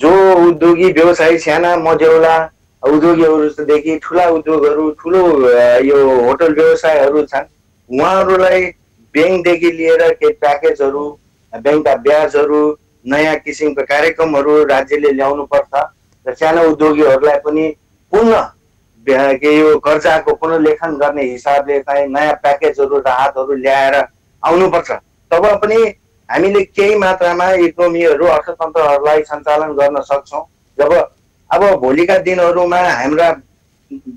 जो उद्योगी व्यवसायी साना मझौला उद्योगीहरूदेखि ठुला उद्योगहरू, ठुलो यो होटल व्यवसायहरू छन्, उहाँहरूलाई ब्याङ्कदेखि लिएर केही प्याकेजहरू, ब्याङ्कका ब्याजहरू, नयाँ किसिमका कार्यक्रमहरू राज्यले ल्याउनु पर्छ र साना उद्योगीहरूलाई पनि यो कर्जाको पुनर्लेखन गर्ने हिसाबले चाहिँ नयाँ प्याकेजहरू, राहतहरू ल्याएर आउनुपर्छ। तब पनि हामीले केही मात्रामा इकोनोमीहरू, अर्थतन्त्रहरूलाई सञ्चालन गर्न सक्छौँ। जब अब भोलिका दिनहरूमा हाम्रा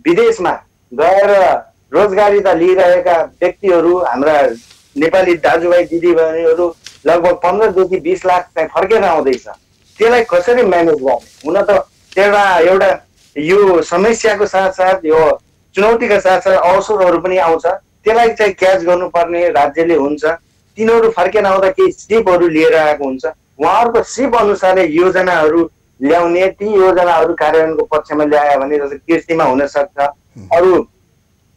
विदेशमा गएर रोजगारी त लिइरहेका व्यक्तिहरू, हाम्रा नेपाली दाजुभाइ दिदीबहिनीहरू लगभग 15 देखि 20 लाख चाहिँ फर्केर आउँदैछ। त्यसलाई कसरी म्यानेज गर्ने? हुन त एउटा यो समस्याको साथसाथ यो चुनौतीका साथसाथ अवसरहरू पनि आउँछ। त्यसलाई चाहिँ क्याच गर्नुपर्ने राज्यले हुन्छ। तिनीहरू फर्केर आउँदा केही सिपहरू लिएर आएको हुन्छ, उहाँहरूको सिप अनुसारले योजनाहरू ल्याउने, ती योजनाहरू कार्यान्वयनको पक्षमा ल्यायो भने जस्तो कृषिमा हुन सक्छ, अरू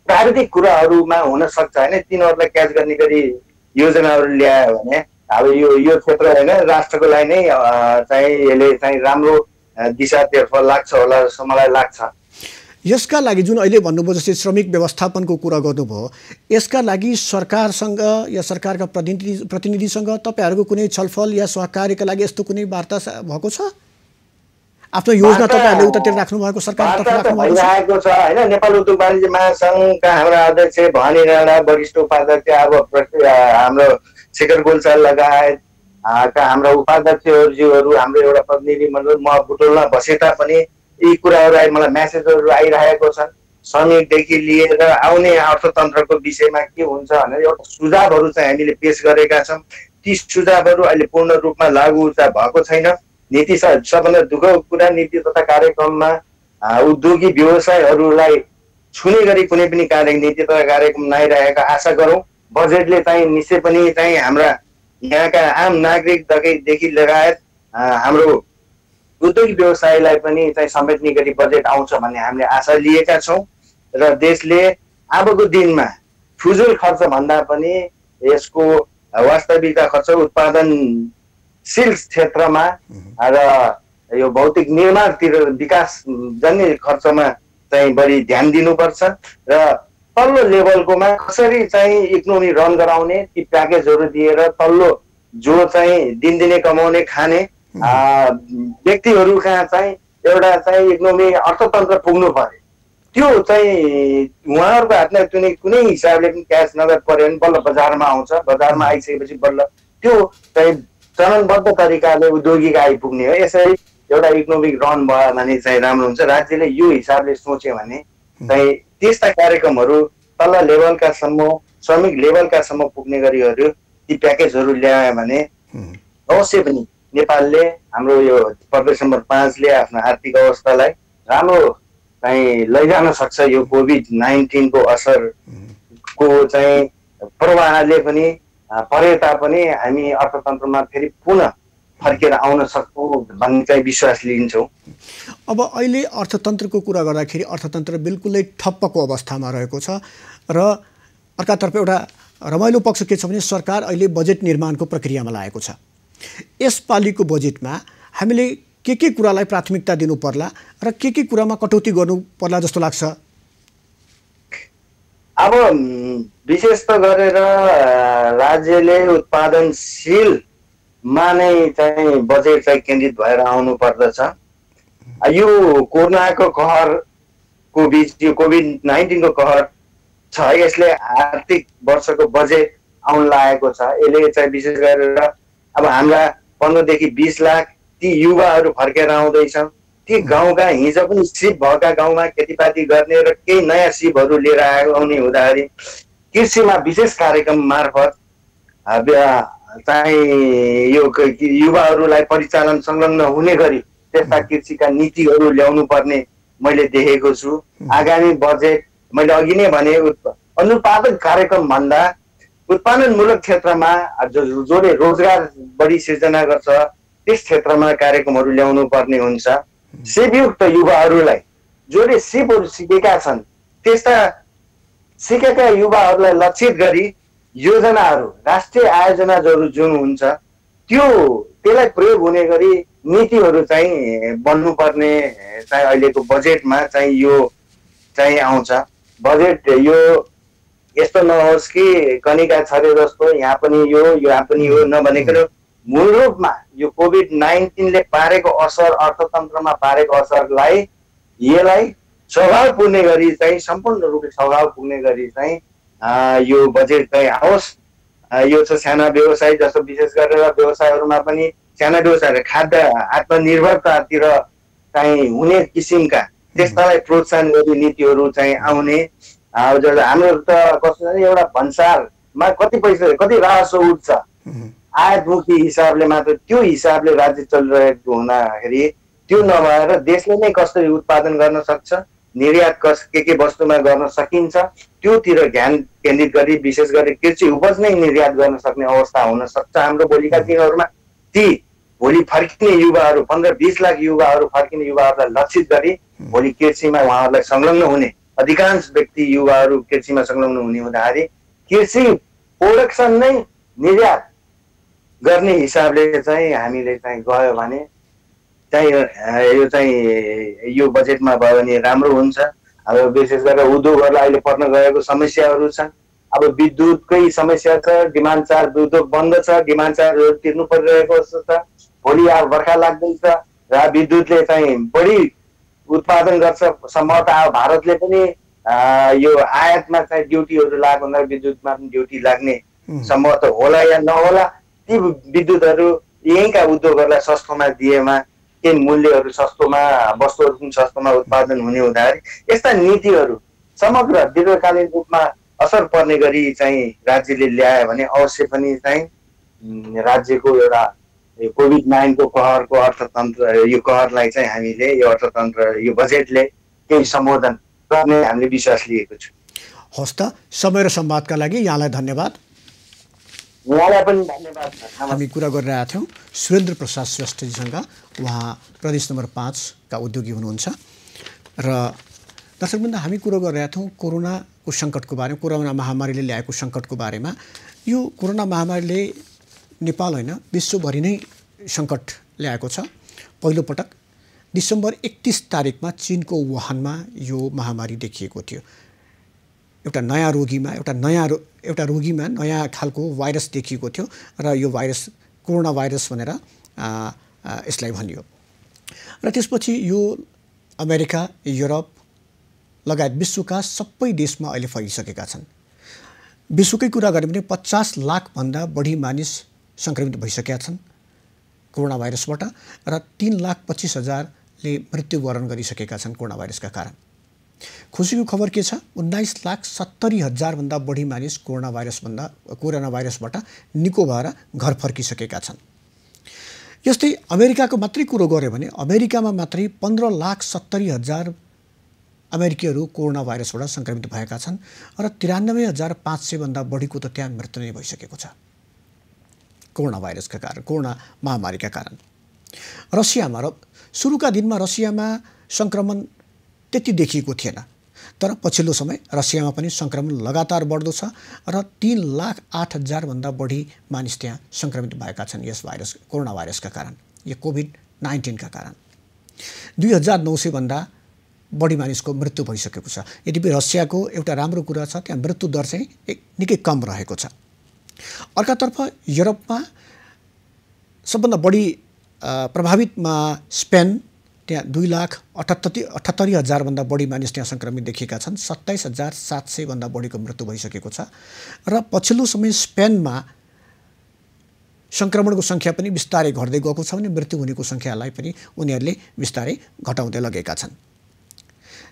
प्राविधिक कुराहरूमा हुन सक्छ होइन, तिनीहरूलाई क्याच गर्ने गरी योजनाहरू ल्यायो भने अब यो क्षेत्र होइन राष्ट्रको लागि नै चाहिँ यसले चाहिँ राम्रो दिशातर्फ लाग्छ होला जस्तो मलाई लाग्छ। यसका लागि जुन अहिले भन्नुभयो जस्तै श्रमिक व्यवस्थापनको कुरा गर्नुभयो, यसका लागि सरकारसँग या सरकारका प्रतिनिधिसँग तपाईँहरूको कुनै छलफल या सहकार्यका लागि यस्तो कुनै वार्ता भएको छ? आफ्नो योजना तपाईँहरूले उतातिर राख्नु भएको सरकारतर्फ राख्नु भएको छ हैन? नेपाल उद्योग वाणिज्य महासङ्घका हाम्रा अध्यक्ष भवानी राणा, वरिष्ठ उपाध्यक्ष, अब हाम्रो शेखर गोल्छा लगायत हाम्रा उपाध्यक्षज्यूहरू, हाम्रो एउटा प्रतिनिधि मण्डल, म बुटोलमा बसे तापनि यी कुराहरू मलाई म्यासेजहरू आइरहेको छन्। श्रमिकदेखि लिएर आउने अर्थतन्त्रको विषयमा के हुन्छ भनेर एउटा सुझावहरू चाहिँ हामीले पेश गरेका छौँ। ती सुझावहरू अहिले पूर्ण रूपमा लागू भएको छैन। नीति सबभन्दा दुःखको कुरा, नीति तथा कार्यक्रममा उद्योगी व्यवसायहरूलाई छुने गरी कुनै पनि नीति तथा कार्यक्रम नआइरहेका आशा गरौँ। बजेटले चाहिँ निश्चय पनि चाहिँ हाम्रा यहाँका आम नागरिकदेखि लगायत हाम्रो उद्योगी व्यवसायलाई पनि चाहिँ समेट्ने गरी बजेट आउँछ भन्ने हामीले आशा लिएका छौँ र देशले अबको दिनमा फुजुल खर्च भन्दा पनि यसको वास्तविकता खर्च उत्पादनशील क्षेत्रमा र यो भौतिक निर्माणतिर विकास जन्य खर्चमा चाहिँ बढी ध्यान दिनुपर्छ र तल्लो लेभलकोमा कसरी चाहिँ इकोनोमी रन गराउने ती प्याकेजहरू दिएर तल्लो जो चाहिँ दिनदिनै कमाउने खाने व्यक्तिहरू कहाँ चाहिँ एउटा चाहिँ इकोनोमी अर्थतन्त्र पुग्नु पर्यो। त्यो चाहिँ उहाँहरूको हातमा कुनै हिसाबले पनि क्यास नगद पर्यो भने बल्ल बजारमा आउँछ। बजारमा आइसकेपछि बल्ल त्यो चाहिँ चरणबद्ध तरिकाले उद्योगिक आइपुग्ने हो। यसरी एउटा इकोनोमिक रन भयो भने चाहिँ राम्रो हुन्छ। राज्यले यो हिसाबले सोच्यो भने चाहिँ त्यस्ता कार्यक्रमहरू तल्लो लेभलकासम्म, श्रमिक लेभलकासम्म पुग्ने गरीहरू ती प्याकेजहरू ल्यायो भने अवश्य पनि नेपालले, हाम्रो यो प्रदेश नम्बर 5 ले आफ्नो आर्थिक अवस्थालाई राम्रो चाहिँ लैजान सक्छ। यो कोभिड-19 को असरको चाहिँ प्रभावले पनि परे तापनि हामी अर्थतन्त्रमा फेरि पुनः फर्केर आउन सक्छौँ भन्ने चाहिँ विश्वास लिन्छौँ। अब अहिले अर्थतन्त्रको कुरा गर्दाखेरि अर्थतन्त्र बिल्कुलै ठप्पको अवस्थामा रहेको छ र अर्कातर्फ एउटा रमाइलो पक्ष के छ भने सरकार अहिले बजेट निर्माणको प्रक्रियामा लागेको छ। यसपालिको बजेटमा हामीले के कुरालाई प्राथमिकता दिनु पर्ला र के कुरामा कटौती गर्नु पर्ला जस्तो लाग्छ? अब विशेष त गरेर राज्यले उत्पादनशीलमा नै चाहिँ बजेट चाहिँ केन्द्रित भएर आउनु पर्दछ। यो कोरोनाको कहरको बीच यो कोभिड-19 को कहर छ, यसले आर्थिक वर्षको बजेट आउन लागेको छ। यसले चाहिँ विशेष गरेर अब हाम्रा 15 देखि 20 लाख ती युवाहरू फर्केर आउँदैछन्। ती गाउँका हिजो पनि सिप भएका गाउँमा खेतीपाती गर्ने र केही नयाँ सिपहरू लिएर आउने हुँदाखेरि कृषिमा विशेष कार्यक्रम मार्फत चाहिँ यो युवाहरूलाई परिचालन संलग्न हुने गरी त्यस्ता कृषिका नीतिहरू ल्याउनु पर्ने मैले देखेको छु। आगामी बजेट मैले अघि नै भने अनुत्पादक कार्यक्रम भन्दा उत्पादनमूलक क्षेत्रमा जसले रोजगार बढी सिर्जना गर्छ त्यस क्षेत्रमा कार्यक्रमहरू ल्याउनु पर्ने हुन्छ। सिपयुक्त युवाहरूलाई जसले सिपहरू सिकेका छन् त्यस्ता सिकेका युवाहरूलाई लक्षित गरी योजनाहरू, राष्ट्रिय आयोजना जुन हुन्छ त्यसलाई प्रयोग हुने गरी नीतिहरू चाहिँ बन्नुपर्ने चाहिँ अहिलेको बजेटमा चाहिँ यो चाहिँ आउँछ। बजेट यो यस्तो नहोस् कि कनिका छरे जस्तो यहाँ पनि यो नभनेको मूल रूपमा यो कोभिड-19 ले पारेको असर, अर्थतन्त्रमा पारेको असरलाई यसलाई स्वभाव पुग्ने गरी चाहिँ सम्पूर्ण रूपले स्वभाव पुग्ने गरी चाहिँ यो बजेट चाहिँ आओस्। यो छ साना व्यवसाय, जस्तो विशेष गरेर व्यवसायहरूमा पनि साना व्यवसाय खाद्य आत्मनिर्भरतातिर चाहिँ हुने किसिमका त्यस्तालाई प्रोत्साहन गर्ने नीतिहरू चाहिँ आउने। हाम्रो त कस्तो छ एउटा भन्सारमा कति पैसा कति राजस्व उठ्छ आयमुखी हिसाबले मात्र, त्यो हिसाबले राज्य चलिरहेको हुँदाखेरि त्यो नभएर देशले नै कसरी उत्पादन गर्न सक्छ, निर्यात के वस्तुमा गर्न सकिन्छ त्योतिर ध्यान केन्द्रित गरी विशेष गरी कृषि उपज नै निर्यात गर्न सक्ने अवस्था हुन सक्छ हाम्रो भोलिका दिनहरूमा। ती भोलि फर्किने युवाहरू 15-20 लाख युवाहरू फर्किने युवाहरूलाई लक्षित गरी भोलि कृषिमा उहाँहरूलाई संलग्न हुने अधिकांश व्यक्ति युवाहरू कृषिमा संलग्न हुने हुँदाखेरि कृषि प्रोडक्सन नै निर्यात गर्ने हिसाबले चाहिँ हामीले चाहिँ गयो भने चाहिँ यो चाहिँ यो बजेटमा भयो भने राम्रो हुन्छ। अब विशेष गरेर उद्योगहरूलाई अहिले पर्न गएको समस्याहरू छन्। अब विद्युतकै समस्या छ, डिमान्ड चार्ज उद्योग बन्द छ, डिमान्ड चार्जहरू तिर्नु परिरहेको अवस्था छ। भोलि अब बर्खा लाग्दैछ र विद्युतले चाहिँ बढी उत्पादन गर्छ, सम्भवतः भारतले पनि यो आयातमा चाहिँ ड्युटीहरू लाग्यो हुँदा विद्युतमा पनि ड्युटी लाग्ने सम्भवतः होला या नहोला। ती विद्युतहरू यहीँका उद्योगहरूलाई सस्तोमा दिएमा, केही मूल्यहरू सस्तोमा, वस्तुहरू पनि सस्तोमा उत्पादन हुने हुँदाखेरि यस्ता नीतिहरू समग्र दीर्घकालीन रूपमा असर पर्ने गरी चाहिँ राज्यले ल्यायो भने अवश्य पनि चाहिँ राज्यको एउटा कोभिड-19 को कहरको अर्थतन्त्र, यो कहरलाई चाहिँ हामीले यो अर्थतन्त्र, यो बजेटले केही सम्बोधन गर्ने हामीले विश्वास लिएको छु। हस् त, समय र संवादका लागि यहाँलाई धन्यवाद। यहाँलाई पनि धन्यवाद। हामी कुरा गरिरहेका थियौँ सुरेन्द्र प्रसाद श्रेष्ठजीसँग। उहाँ प्रदेश नम्बर 5 का उद्योगी हुनुहुन्छ। र दर्शकवृन्द, हामी कुरा गरिरहेका थियौँ कोरोनाको सङ्कटको बारेमा, कोरोना महामारीले ल्याएको सङ्कटको बारेमा। यो कोरोना महामारीले नेपाल होइन विश्वभरि नै सङ्कट ल्याएको छ। पहिलोपटक डिसेम्बर 31 तारिकमा चीनको वुहानमा यो महामारी देखिएको थियो। एउटा नयाँ रोगीमा नयाँ खालको भाइरस देखिएको थियो र यो भाइरस कोरोना भाइरस भनेर यसलाई भनियो। र त्यसपछि यो अमेरिका, युरोप लगायत विश्वका सबै देशमा अहिले फैलिसकेका छन्। विश्वकै कुरा गऱ्यो भने 50 लाखभन्दा बढी मानिस सङ्क्रमित भइसकेका छन् कोरोना भाइरसबाट र 3,25,000ले मृत्युवरण गरिसकेका छन् कोरोना भाइरसका कारण। खुसीको खबर के छ? 19,70,000भन्दा बढी मानिस कोरोना भाइरसबाट निको भएर घर फर्किसकेका छन्। यस्तै अमेरिकाको मात्रै कुरो गऱ्यो भने अमेरिकामा मात्रै 15,70,000 अमेरिकीहरू कोरोना भाइरसबाट सङ्क्रमित भएका छन् र 93,500 भन्दा बढीको त त्यहाँ मृत्यु नै भइसकेको छ कोरोना भाइरसका कारण, कोरोना महामारीका कारण। रसियामा सुरुका दिनमा रसियामा सङ्क्रमण त्यति देखिएको थिएन, तर पछिल्लो समय रसियामा पनि सङ्क्रमण लगातार बढ्दो छ र 3,08,000 भन्दा बढी मानिस त्यहाँ सङ्क्रमित भएका छन् यस कोरोना भाइरसका कारण, यो कोभिड-19 का कारण। 2,900 भन्दा बढी मानिसको मृत्यु भइसकेको छ। यद्यपि रसियाको एउटा राम्रो कुरा छ, त्यहाँ मृत्यु दर चाहिँ निकै कम रहेको छ। अर्कातर्फ युरोपमा सबभन्दा बढी प्रभावितमा स्पेन, त्यहाँ 2,78,000 भन्दा बढी मानिस त्यहाँ सङ्क्रमित देखिएका छन्। 27,700 भन्दा बढीको मृत्यु भइसकेको छ र पछिल्लो समय स्पेनमा सङ्क्रमणको सङ्ख्या पनि बिस्तारै घट्दै गएको छ भने मृत्यु हुनेको सङ्ख्यालाई पनि उनीहरूले बिस्तारै घटाउँदै लगेका छन्।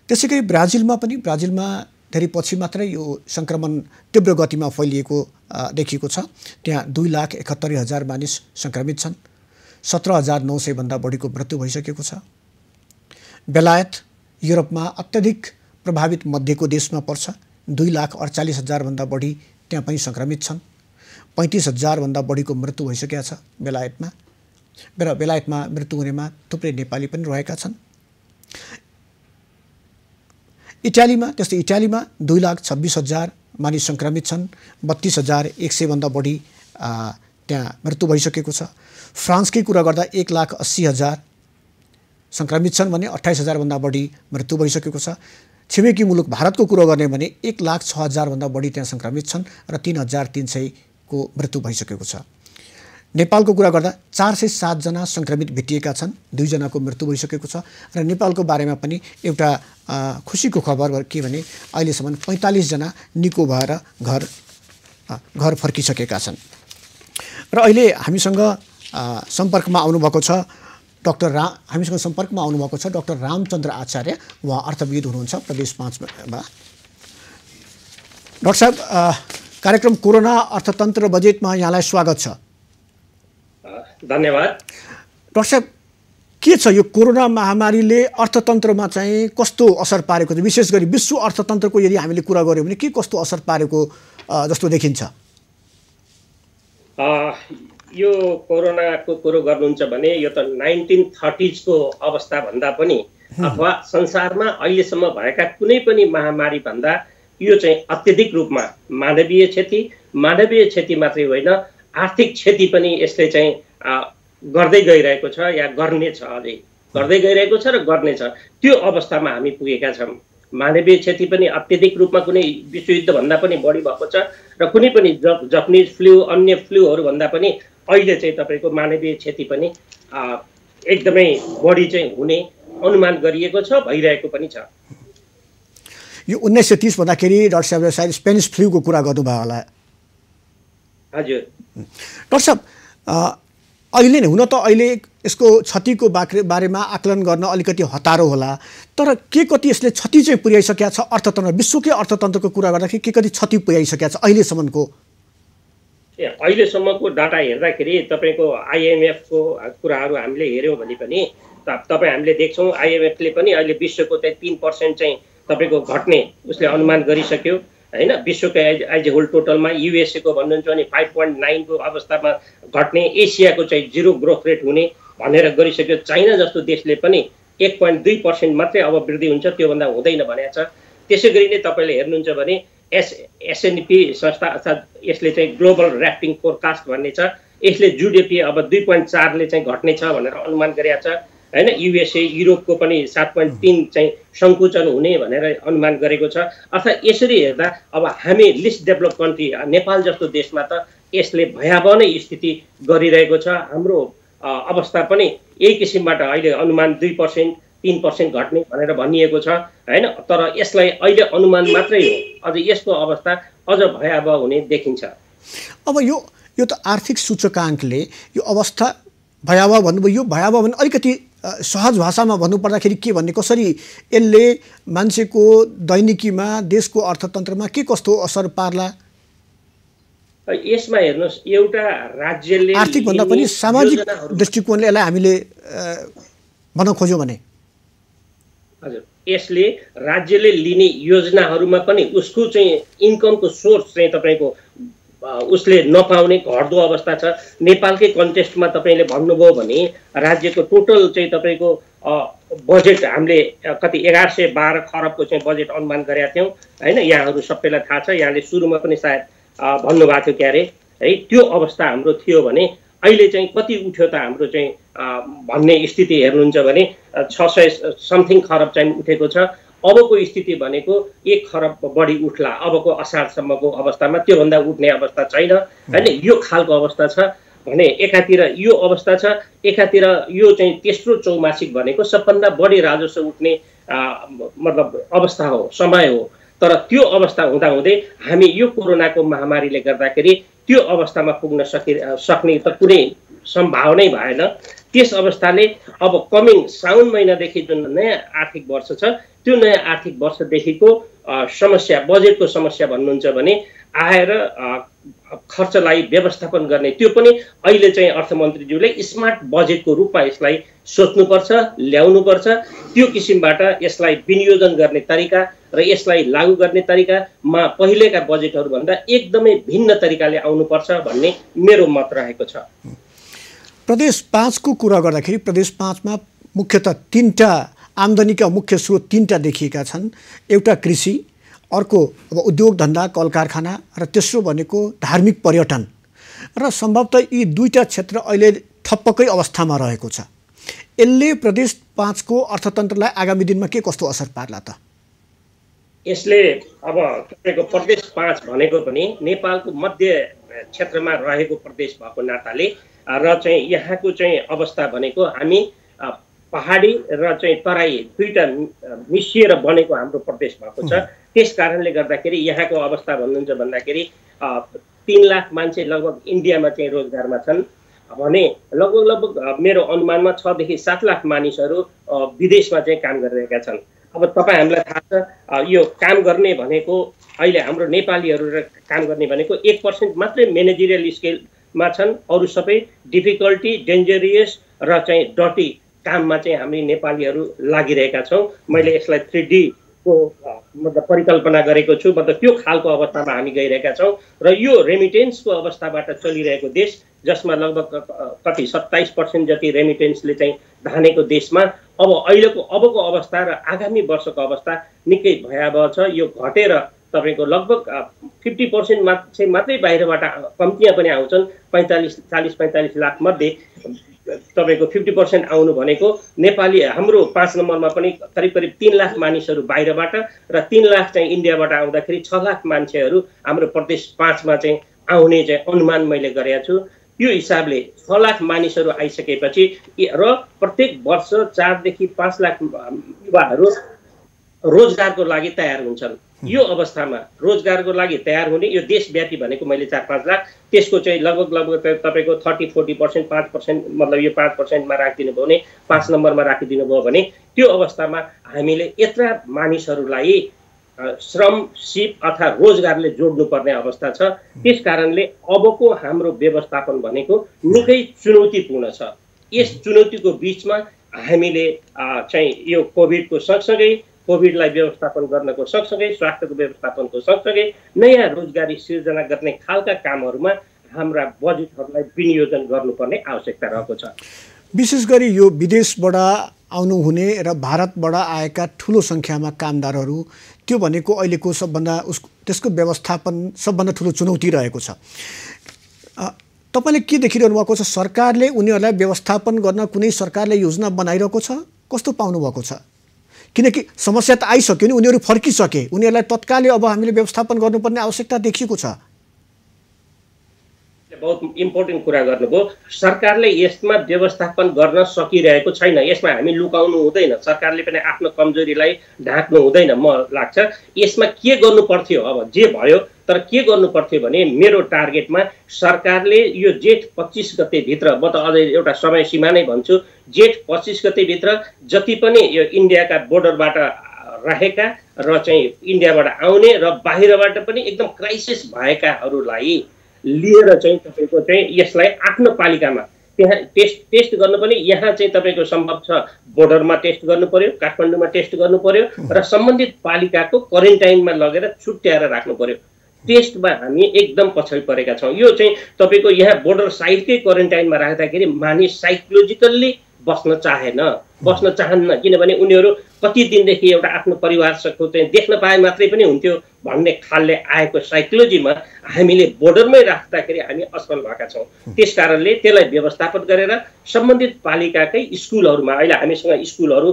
त्यसैगरी ब्राजिलमा धेरै पछि मात्रै यो सङ्क्रमण तीव्र गतिमा फैलिएको देखिएको छ। त्यहाँ 2,71,000 मानिस सङ्क्रमित छन्। 17,900 भन्दा बढीको मृत्यु भइसकेको छ। बेलायत युरोपमा अत्यधिक प्रभावित मध्येको देशमा पर्छ। 2,48,000 भन्दा बढी त्यहाँ पनि सङ्क्रमित छन्। 35,000 भन्दा बढीको मृत्यु भइसकेको छ बेलायतमा। र बेलायतमा मृत्यु हुनेमा थुप्रै नेपाली पनि रहेका छन्। इटालीमा 2,26,000 मानिस सङ्क्रमित छन्। 32,100 भन्दा बढी त्यहाँ मृत्यु भइसकेको छ। फ्रान्सकै कुरा गर्दा 1,80,000 सङ्क्रमित छन् भने 28,000 भन्दा बढी मृत्यु भइसकेको छ। छिमेकी मुलुक भारतको कुरो गर्ने भने 1,06,000 भन्दा बढी त्यहाँ सङ्क्रमित छन् र 3,300 को मृत्यु भइसकेको छ। नेपालको कुरा गर्दा 407 जना सङ्क्रमित भेटिएका छन्, 2 जनाको मृत्यु भइसकेको छ। र नेपालको बारेमा पनि एउटा खुसीको खबर के भने अहिलेसम्म 45 जना निको भएर घर फर्किसकेका छन्। र अहिले हामीसँग सम्पर्कमा आउनुभएको छ डाक्टर रामचन्द्र आचार्य। उहाँ अर्थविद हुनुहुन्छ प्रदेश 5 मा। डाक्टर साहब, कार्यक्रम कोरोना अर्थतन्त्र बजेटमा यहाँलाई स्वागत छ। धन्यवाद। डाक्टर साहब, के छ यो कोरोना महामारीले अर्थतन्त्रमा चाहिँ कस्तो असर पारेको छ? विशेष गरी विश्व अर्थतन्त्रको यदि हामीले कुरा गऱ्यौँ भने के कस्तो असर पारेको जस्तो देखिन्छ? यो कोरोनाको कुरो गर्नुहुन्छ भने यो त 1930s को अवस्था भन्दा पनि अथवा संसारमा अहिलेसम्म भएका कुनै पनि महामारी भन्दा यो चाहिँ अत्यधिक रूपमा मानवीय क्षति मात्रै होइन, आर्थिक क्षति पनि यसले चाहिँ गर्दै गइरहेको छ या गर्नेछ, अझै गर्दै गइरहेको छ र गर्नेछ। त्यो अवस्थामा हामी पुगेका छौँ। मानवीय क्षति पनि अत्यधिक रूपमा कुनै विश्वयुद्धभन्दा पनि बढी भएको छ र कुनै पनि जापानिज फ्लू अन्य फ्लूहरूभन्दा पनि अहिले चाहिँ तपाईँको मानवीय क्षति पनि एकदमै बढी चाहिँ हुने अनुमान गरिएको छ, भइरहेको पनि छ। यो 1930 भन्दाखेरि डाक्टर साहबले सायद स्पेनिस फ्लूको कुरा गर्नुभयो होला। हजुर डाक्टर साहब, अहिले नै हुन त अहिले यसको क्षतिको बारेमा आकलन गर्न अलिकति हतारो होला, तर के कति यसले क्षति चाहिँ पुर्याइसकेका छ अर्थतन्त्र, विश्वकै अर्थतन्त्रको कुरा गर्दाखेरि के कति क्षति पुर्याइसकेका छ अहिलेसम्मको? अहिलेसम्मको डाटा हेर्दाखेरि तपाईँको आइएमएफको कुराहरू हामीले हेऱ्यौँ भने पनि हामीले देख्छौँ आइएमएफले पनि अहिले विश्वको चाहिँ 3% चाहिँ तपाईँको घट्ने उसले अनुमान गरिसक्यो होइन। विश्वको एज ए होल टोटलमा युएसएको भन्नुहुन्छ भने 5.9 को अवस्थामा घट्ने, एसियाको चाहिँ 0 ग्रोथ रेट हुने भनेर गरिसक्यो। चाइना जस्तो देशले पनि 1.2% मात्रै अब वृद्धि हुन्छ, त्योभन्दा हुँदैन भनेको छ। त्यसै गरी नै तपाईँले हेर्नुहुन्छ भने एसएनपी संस्था अर्थात् यसले चाहिँ ग्लोबल ऱ्याफ्टिङ फोरकास्ट भन्ने छ, यसले जिडिपी अब 2.4ले चाहिँ घट्ने छ भनेर अनुमान गरेको छ होइन। युएसए युरोपको पनि 7.3 चाहिँ सङ्कुचन हुने भनेर अनुमान गरेको छ। अर्थात् यसरी हेर्दा अब हामी लिस्ट डेभलप कन्ट्री नेपाल जस्तो देशमा त यसले भयावह नै स्थिति गरिरहेको छ। हाम्रो अवस्था पनि यही किसिमबाट अहिले अनुमान 2% 3% घट्ने भनेर भनिएको छ होइन। तर यसलाई अहिले अनुमान मात्रै हो, अझ यसको अवस्था अझ भयावह हुने देखिन्छ। अब यो त आर्थिक सूचकाङ्कले यो अवस्था भयावह भन्नुभयो, यो भयावह भने अलिकति सहज भाषामा भन्नुपर्दाखेरि के भन्ने, कसरी यसले मान्छेको दैनिकीमा देशको अर्थतन्त्रमा के कस्तो असर पार्ला? यसमा हेर्नुहोस्, एउटा राज्यले आर्थिक भन्दा पनि सामाजिक दृष्टिकोणले यसलाई हामीले भन्न खोज्यौँ भने हजुर, यसले राज्यले लिने योजनाहरूमा पनि उसको चाहिँ इन्कमको सोर्स चाहिँ तपाईँको उसले नपाउने घट्दो अवस्था छ। नेपालकै कन्टेक्स्टमा तपाईँले भन्नुभयो भने राज्यको टोटल चाहिँ तपाईँको बजेट हामीले कति 1112 खरबको चाहिँ बजेट अनुमान गरेका थियौँ होइन। यहाँहरू सबैलाई थाहा छ, यहाँले सुरुमा पनि सायद भन्नुभएको थियो क्यारे है, त्यो अवस्था हाम्रो थियो भने अहिले चाहिँ कति उठ्यो त हाम्रो चाहिँ भन्ने स्थिति हेर्नुहुन्छ भने 600 समथिङ खरब चाहिँ उठेको छ। अबको स्थिति भनेको 1 खरब बढी उठ्ला अबको असारसम्मको अवस्थामा, त्योभन्दा उठ्ने अवस्था छैन होइन। यो खालको अवस्था छ भने एकातिर यो अवस्था छ, एकातिर यो चाहिँ तेस्रो चौमासिक भनेको सबभन्दा बढी राजस्व उठ्ने मतलब अवस्था हो, समय हो। तर त्यो अवस्था हुँदाहुँदै हामी यो कोरोनाको महामारीले गर्दाखेरि त्यो अवस्थामा पुग्न सक्ने त कुनै सम्भावनै भएन। त्यस अवस्थाले अब कमिङ साउन महिनादेखि जुन नयाँ आर्थिक वर्ष छ, त्यो नयाँ आर्थिक वर्षदेखिको समस्या, बजेटको समस्या भन्नुहुन्छ भने आएर खर्चलाई व्यवस्थापन गर्ने, त्यो पनि अहिले चाहिँ अर्थमन्त्रीज्यूले स्मार्ट बजेटको रूपमा यसलाई सोच्नुपर्छ, ल्याउनुपर्छ। त्यो किसिमबाट यसलाई विनियोजन गर्ने तरिका र यसलाई लागू गर्ने तरिकामा पहिलेका बजेटहरूभन्दा एकदमै भिन्न तरिकाले आउनुपर्छ भन्ने मेरो मत रहेको छ। प्रदेश 5 को कुरा गर्दाखेरि प्रदेश 5 मा मुख्यतः 3टा आम्दानीका मुख्य स्रोत 3टा देखिएका छन्। एउटा कृषि, अर्को अब उद्योग धन्दा कल कारखाना र तेस्रो भनेको धार्मिक पर्यटन। र सम्भवतः यी 2टा क्षेत्र अहिले ठप्पकै अवस्थामा रहेको छ। यसले प्रदेश 5 को अर्थतन्त्रलाई आगामी दिनमा के कस्तो असर पार्ला त? यसले अब तपाईँको प्रदेश 5 भनेको पनि नेपालको मध्य क्षेत्रमा रहेको प्रदेश भएको नाताले र चाहिँ यहाँको चाहिँ अवस्था भनेको हामी पहाडी र चाहिँ तराई दुईटा मिसिएर बनेको हाम्रो प्रदेश भएको छ। त्यस कारणले गर्दाखेरि यहाँको अवस्था भन्नुहुन्छ भन्दाखेरि 3 लाख मान्छे लगभग इन्डियामा चाहिँ रोजगारमा छन् भने लगभग मेरो अनुमानमा 6 देखि 7 लाख मानिसहरू विदेशमा चाहिँ काम गरिरहेका छन्। अब तपाईँ हामीलाई थाहा छ यो काम गर्ने भनेको अहिले हाम्रो नेपालीहरू काम गर्ने भनेको 1% मात्रै म्यानेजरियल स्केलमा छन्, अरू सबै डिफिकल्टी, डेन्जरियस र चाहिँ डटी काममा चाहिँ हामी नेपालीहरू लागिरहेका छौँ। मैले यसलाई 3D को मतलब परिकल्पना गरेको छु, मतलब त्यो खालको अवस्थामा हामी गइरहेका छौँ। र यो रेमिटेन्सको अवस्थाबाट चलिरहेको देश जसमा लगभग कति 27% जति रेमिटेन्सले चाहिँ धानेको देशमा अब अबको अवस्था र आगामी वर्षको अवस्था निकै भयावह छ। यो घटेर तपाईँको लगभग 50% मात्रै बाहिरबाट कम्तीमा पनि आउँछन्। 40-45 लाख मध्ये तपाईँको 50% आउनु भनेको नेपाली हाम्रो 5 नम्बरमा पनि करिब 3 लाख मानिसहरू बाहिरबाट र 3 लाख चाहिँ इन्डियाबाट आउँदाखेरि 6 लाख मान्छेहरू हाम्रो प्रदेश 5 मा चाहिँ आउने चाहिँ अनुमान मैले गरेको छु। यो हिसाबले 6 लाख मानिसहरू आइसकेपछि र प्रत्येक वर्ष 4 देखि 5 लाख युवाहरू रोजगारको लागि तयार हुन्छन्। यो अवस्थामा रोजगारको लागि तयार हुने यो देशव्यापी भनेको मैले 4-5 लाख, त्यसको चाहिँ लगभग तपाईँको 30-40%, 5% मतलब यो 5% मा राखिदिनु भयो भने 5 नम्बरमा राखिदिनु भयो भने त्यो अवस्थामा हामीले यत्रा मानिसहरूलाई श्रम सिप अथवा रोजगारले जोड्नुपर्ने अवस्था छ। त्यस कारणले अबको हाम्रो व्यवस्थापन भनेको निकै चुनौतीपूर्ण छ। यस चुनौतीको बीचमा हामीले चाहिँ यो कोभिडको सँगसँगै कोभिडलाई व्यवस्थापन गर्नको सँगसँगै स्वास्थ्यको व्यवस्थापनको सँगसँगै नयाँ रोजगारी सिर्जना गर्ने खालका कामहरूमा हाम्रा बजेटहरूलाई विनियोजन गर्नुपर्ने आवश्यकता रहेको छ। विशेष गरी यो विदेशबाट आउनुहुने र भारतबाट आएका ठुलो सङ्ख्यामा कामदारहरू, त्यो भनेको अहिलेको सबभन्दा त्यसको व्यवस्थापन सबभन्दा ठुलो चुनौती रहेको छ। तपाईँले के देखिरहनु भएको छ? सरकारले उनीहरूलाई व्यवस्थापन गर्न कुनै सरकारले योजना बनाइरहेको छ? कस्तो पाउनु भएको छ? किनकि समस्या त आइसक्यो नि, उनीहरू फर्किसके, उनीहरूलाई तत्कालै अब हामीले व्यवस्थापन गर्नुपर्ने आवश्यकता देखिएको छ। बहुत इम्पोर्टेन्ट कुरा गर्नुभयो। सरकारले यसमा व्यवस्थापन गर्न सकिरहेको छैन। यसमा हामी लुकाउनु हुँदैन, सरकारले पनि आफ्नो कमजोरीलाई ढाक्नु हुँदैन। म लाग्छ यसमा के गर्नु पर्थ्यो, अब जे भयो, तर के गर्नु पर्थ्यो भने मेरो टार्गेटमा सरकारले यो जेठ 25 गते भित्र, म त अझै एउटा समय सीमा नै भन्छु, जेठ 25 गते भित्र जति पनि यो इन्डियाका बोर्डरबाट रहेका र चाहिँ इन्डियाबाट आउने र बाहिरबाट पनि एकदम क्राइसिस भएकाहरूलाई लिएर चाहिँ तपाईँको चाहिँ यसलाई आफ्नो पालिकामा त्यहाँ टेस्ट गर्नु पनि यहाँ चाहिँ तपाईँको सम्भव छ बोर्डरमा टेस्ट गर्नु पर्यो, काठमाडौँमा टेस्ट गर्नु पर्यो र सम्बन्धित पालिकाको क्वारेन्टाइनमा लगेर छुट्याएर राख्नु पर्यो। टेस्टमा हामी एकदम पछाडि परेका छौँ। यो चाहिँ तपाईँको यहाँ बोर्डर साइडकै क्वारेन्टाइनमा राख्दाखेरि मानिस साइकोलोजिकल्ली बस्न चाहन्न, किनभने उनीहरू कति दिनदेखि एउटा आफ्नो परिवारको चाहिँ देख्न पाए मात्रै पनि हुन्थ्यो भन्ने खालले आएको साइकोलोजीमा हामीले बोर्डरमै राख्दाखेरि हामी असफल भएका छौँ। त्यस कारणले त्यसलाई व्यवस्थापन गरेर सम्बन्धित पालिकाकै स्कुलहरूमा, अहिले हामीसँग स्कुलहरू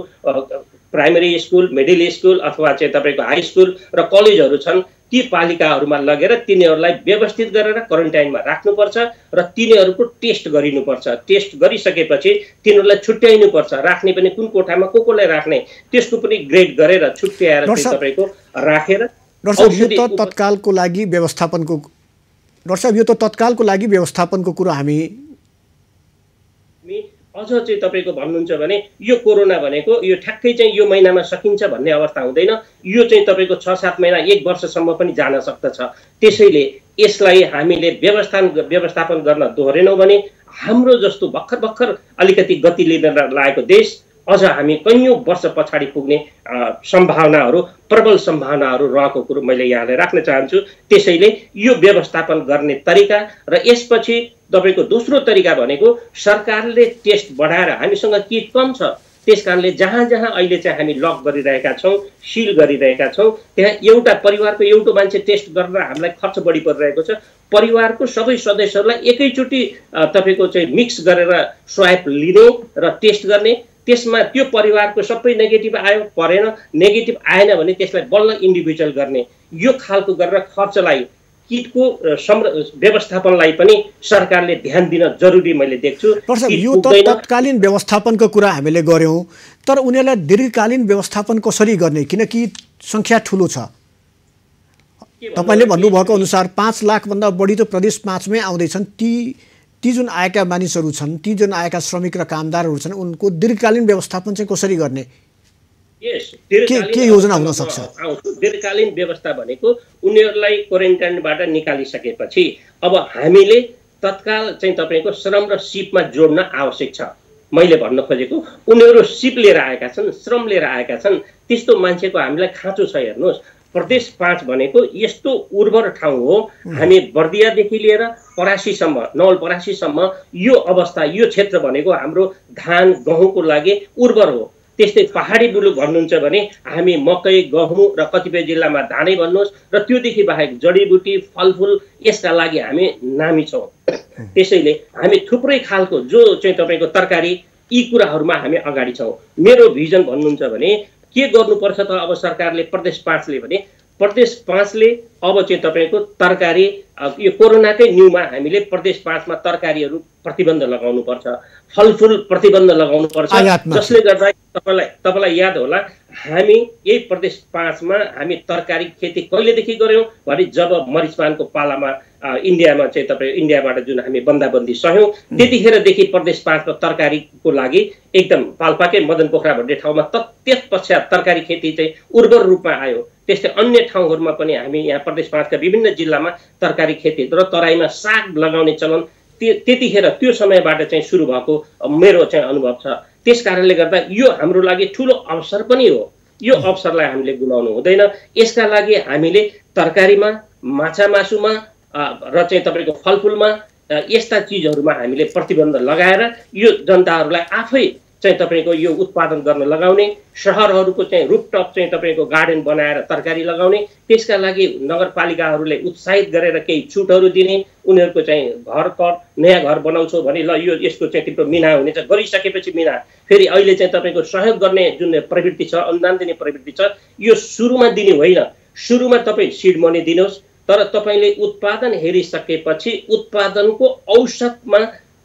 प्राइमरी स्कुल, मिडल स्कुल अथवा चाहिँ तपाईँको हाई स्कुल र कलेजहरू छन्, ती पालिकाहरूमा लगेर तिनीहरूलाई व्यवस्थित गरेर क्वारेन्टाइनमा राख्नुपर्छ र तिनीहरूको टेस्ट गरिनुपर्छ। टेस्ट गरिसकेपछि तिनीहरूलाई छुट्याइनुपर्छ, राख्ने पनि कुन कोठामा कोलाई राख्ने त्यसको पनि ग्रेड गरेर छुट्याएर तपाईँको राखेर। डाक्टर साहब, यो त तत्कालको लागि व्यवस्थापनको कुरा हामी अझ चाहिँ तपाईँको भन्नुहुन्छ भने यो कोरोना भनेको यो ठ्याक्कै चाहिँ यो महिनामा सकिन्छ भन्ने अवस्था हुँदैन। यो चाहिँ तपाईँको 6-7 महिना 1 वर्षसम्म पनि जान सक्दछ। त्यसैले यसलाई हामीले व्यवस्थापन गर्न दोहोरेनौँ भने हाम्रो जस्तो भर्खर अलिकति गति लिन लागेको देश अझ हामी कैयौँ वर्ष पछाडि पुग्ने प्रबल सम्भावनाहरू रहेको कुरो मैले यहाँलाई राख्न चाहन्छु। त्यसैले यो व्यवस्थापन गर्ने तरिका र यसपछि तपाईँको दोस्रो तरिका भनेको सरकारले टेस्ट बढाएर, हामीसँग किट कम छ, त्यस कारणले जहाँ अहिले चाहिँ हामी लक गरिरहेका छौँ, सिल गरिरहेका छौँ, त्यहाँ एउटा परिवारको एउटा मान्छे टेस्ट गरेर हामीलाई खर्च बढी परिरहेको छ। परिवारको सबै सदस्यहरूलाई एकैचोटि तपाईँको चाहिँ मिक्स गरेर स्वाब लिने र टेस्ट गर्ने, त्यसमा त्यो परिवारको सबै नेगेटिभ आयो परेन, नेगेटिभ आएन भने त्यसलाई बल्ल इन्डिभिजुअल गर्ने, यो खालको गरेर खर्चलाई किटको व्यवस्थापनलाई पनि सरकारले ध्यान दिन जरुरी मैले देख्छु। यो त तत्कालीन व्यवस्थापनको कुरा हामीले गर्यौँ, तर उनीहरूलाई दीर्घकालीन व्यवस्थापन कसरी गर्ने? किनकि सङ्ख्या ठुलो छ। तपाईँले भन्नुभएको अनुसार 5 लाखभन्दा बढी त प्रदेश 5 मै आउँदैछन्। ती जुन आएका मानिसहरू छन्, ती जुन आएका श्रमिक र कामदारहरू छन्, उनको दीर्घकालीन व्यवस्थापन चाहिँ कसरी गर्ने? के योजना हुन सक्छ? दीर्घकालीन व्यवस्था भनेको उनीहरूलाई क्वारेन्टाइनबाट निकालिसकेपछि अब हामीले तत्काल चाहिँ तपाईँको श्रम र सिपमा जोड्न आवश्यक छ। मैले भन्न खोजेको उनीहरू सिप लिएर आएका छन्, श्रम लिएर आएका छन्, त्यस्तो मान्छेको हामीलाई खाँचो छ। हेर्नुहोस्, प्रदेश 5 भनेको यस्तो उर्वर ठाउँ हो, हामी बर्दियादेखि लिएर परासीसम्म, नवलपरासीसम्म यो अवस्था, यो क्षेत्र भनेको हाम्रो धान गहुँको लागि उर्वर हो। त्यस्तै पहाडी मुलुक भन्नुहुन्छ भने हामी मकै गहुँ र कतिपय जिल्लामा धानै भन्नुहोस् र त्योदेखि बाहेक जडीबुटी फलफुल यसका लागि हामी नामी छौँ। त्यसैले हामी थुप्रै खालको जो चाहिँ तपाईँको तरकारी यी कुराहरूमा हामी अगाडि छौँ। मेरो भिजन भन्नुहुन्छ भने के गर्नुपर्छ त अब सरकारले प्रदेश 5ले भने प्रदेश 5ले अब चाहिँ तपाईँको तरकारी यो कोरोनाकै न्यूमा हामीले प्रदेश 5मा तरकारीहरू प्रतिबन्ध लगाउनुपर्छ, फलफुल प्रतिबन्ध लगाउनुपर्छ, जसले गर्दा तपाईँलाई याद होला हामी यही प्रदेश 5मा हामी तरकारी खेती कहिलेदेखि गऱ्यौँ भने जब मरिचपानको पालामा इन्डियामा चाहिँ तपाईँ इन्डियाबाट जुन हामी बन्दाबन्दी सह्यौँ त्यतिखेरदेखि प्रदेश 5मा तरकारीको लागि एकदम पाल्पाकै मदन पोखरा भन्ने ठाउँमा त्यसपश्चात तरकारी खेती चाहिँ उर्वर रूपमा आयो। त्यस्तै अन्य ठाउँहरूमा पनि हामी यहाँ प्रदेश 5का विभिन्न जिल्लामा तरकारी खेती र तराईमा साग लगाउने चलन त्यतिखेर त्यो समयबाट चाहिँ सुरु भएको मेरो चाहिँ अनुभव छ। त्यस कारणले गर्दा यो हाम्रो लागि ठुलो अवसर पनि हो। यो अवसरलाई हामीले गुमाउनु हुँदैन। यसका लागि हामीले तरकारीमा, माछा मासुमा र चाहिँ तपाईँको फलफुलमा यस्ता चिजहरूमा हामीले प्रतिबन्ध लगाएर यो जनताहरूलाई आफै चाहिँ तपाईँको यो उत्पादन गर्न लगाउने, सहरहरूको चाहिँ रुफटप चाहिँ तपाईँको गार्डन बनाएर तरकारी लगाउने, त्यसका लागि नगरपालिकाहरूले उत्साहित गरेर केही छुटहरू दिने, उनीहरूको चाहिँ घर नयाँ घर बनाउँछौ भने ल यो यसको चाहिँ तिम्रो मिना हुनेछ, गरिसकेपछि मिना फेरि अहिले चाहिँ तपाईँको सहयोग गर्ने जुन प्रवृत्ति छ, अनुदान दिने प्रवृत्ति छ, यो सुरुमा दिने होइन। सुरुमा तपाईँ सिड मनी दिनुहोस्, तर तपाईँले उत्पादन हेरिसकेपछि उत्पादनको औसतमा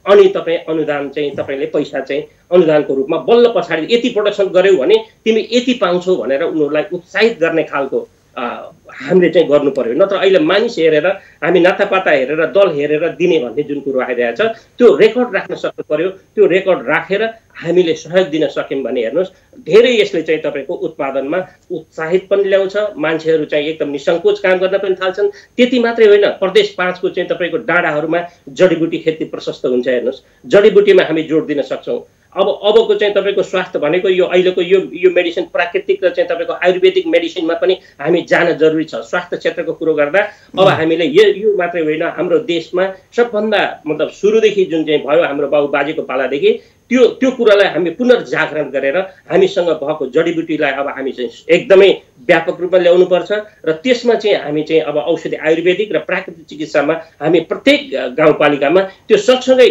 अनि तपाईँ अनुदान चाहिँ तपाईँले पैसा चाहिँ अनुदानको रूपमा बल्ल पछाडि यति प्रोडक्सन गर्यौ भने तिमी यति पाउँछौ भनेर उनीहरूलाई उत्साहित गर्ने खालको हामीले चाहिँ गर्नु पर्यो। नत्र अहिले मानिस हेरेर हामी नातापाता हेरेर दल हेरेर दिने भन्ने जुन कुरो आइरहेछ त्यो रेकर्ड राख्न सक्नु पर्यो। त्यो रेकर्ड राखेर हामीले सहयोग दिन सक्यौँ भने हेर्नुहोस् धेरै यसले चाहिँ तपाईँको उत्पादनमा उत्साहित पनि ल्याउँछ, मान्छेहरू चाहिँ एकदम निसङ्कोच काम गर्न पनि थाल्छन्। त्यति मात्रै होइन, प्रदेश 5को चाहिँ तपाईँको डाँडाहरूमा जडीबुटी खेती प्रशस्त हुन्छ। हेर्नुहोस् जडीबुटीमा हामी जोड दिन सक्छौँ। अबको चाहिँ तपाईँको स्वास्थ्य भनेको यो अहिलेको यो मेडिसिन प्राकृतिक र चाहिँ तपाईँको आयुर्वेदिक मेडिसिनमा पनि हामी जान जरुरी छ। स्वास्थ्य क्षेत्रको कुरो गर्दा अब हामीले यो मात्रै होइन, हाम्रो देशमा सबभन्दा मतलब सुरुदेखि जुन चाहिँ भयो हाम्रो बाउ बाजेको पालादेखि त्यो कुरालाई हामी पुनर्जागरण गरेर हामीसँग भएको जडीबुटीलाई अब हामी चाहिँ एकदमै व्यापक रूपमा ल्याउनुपर्छ र त्यसमा चाहिँ हामी चाहिँ अब औषधि आयुर्वेदिक र प्राकृतिक चिकित्सामा हामी प्रत्येक गाउँपालिकामा त्यो सँगसँगै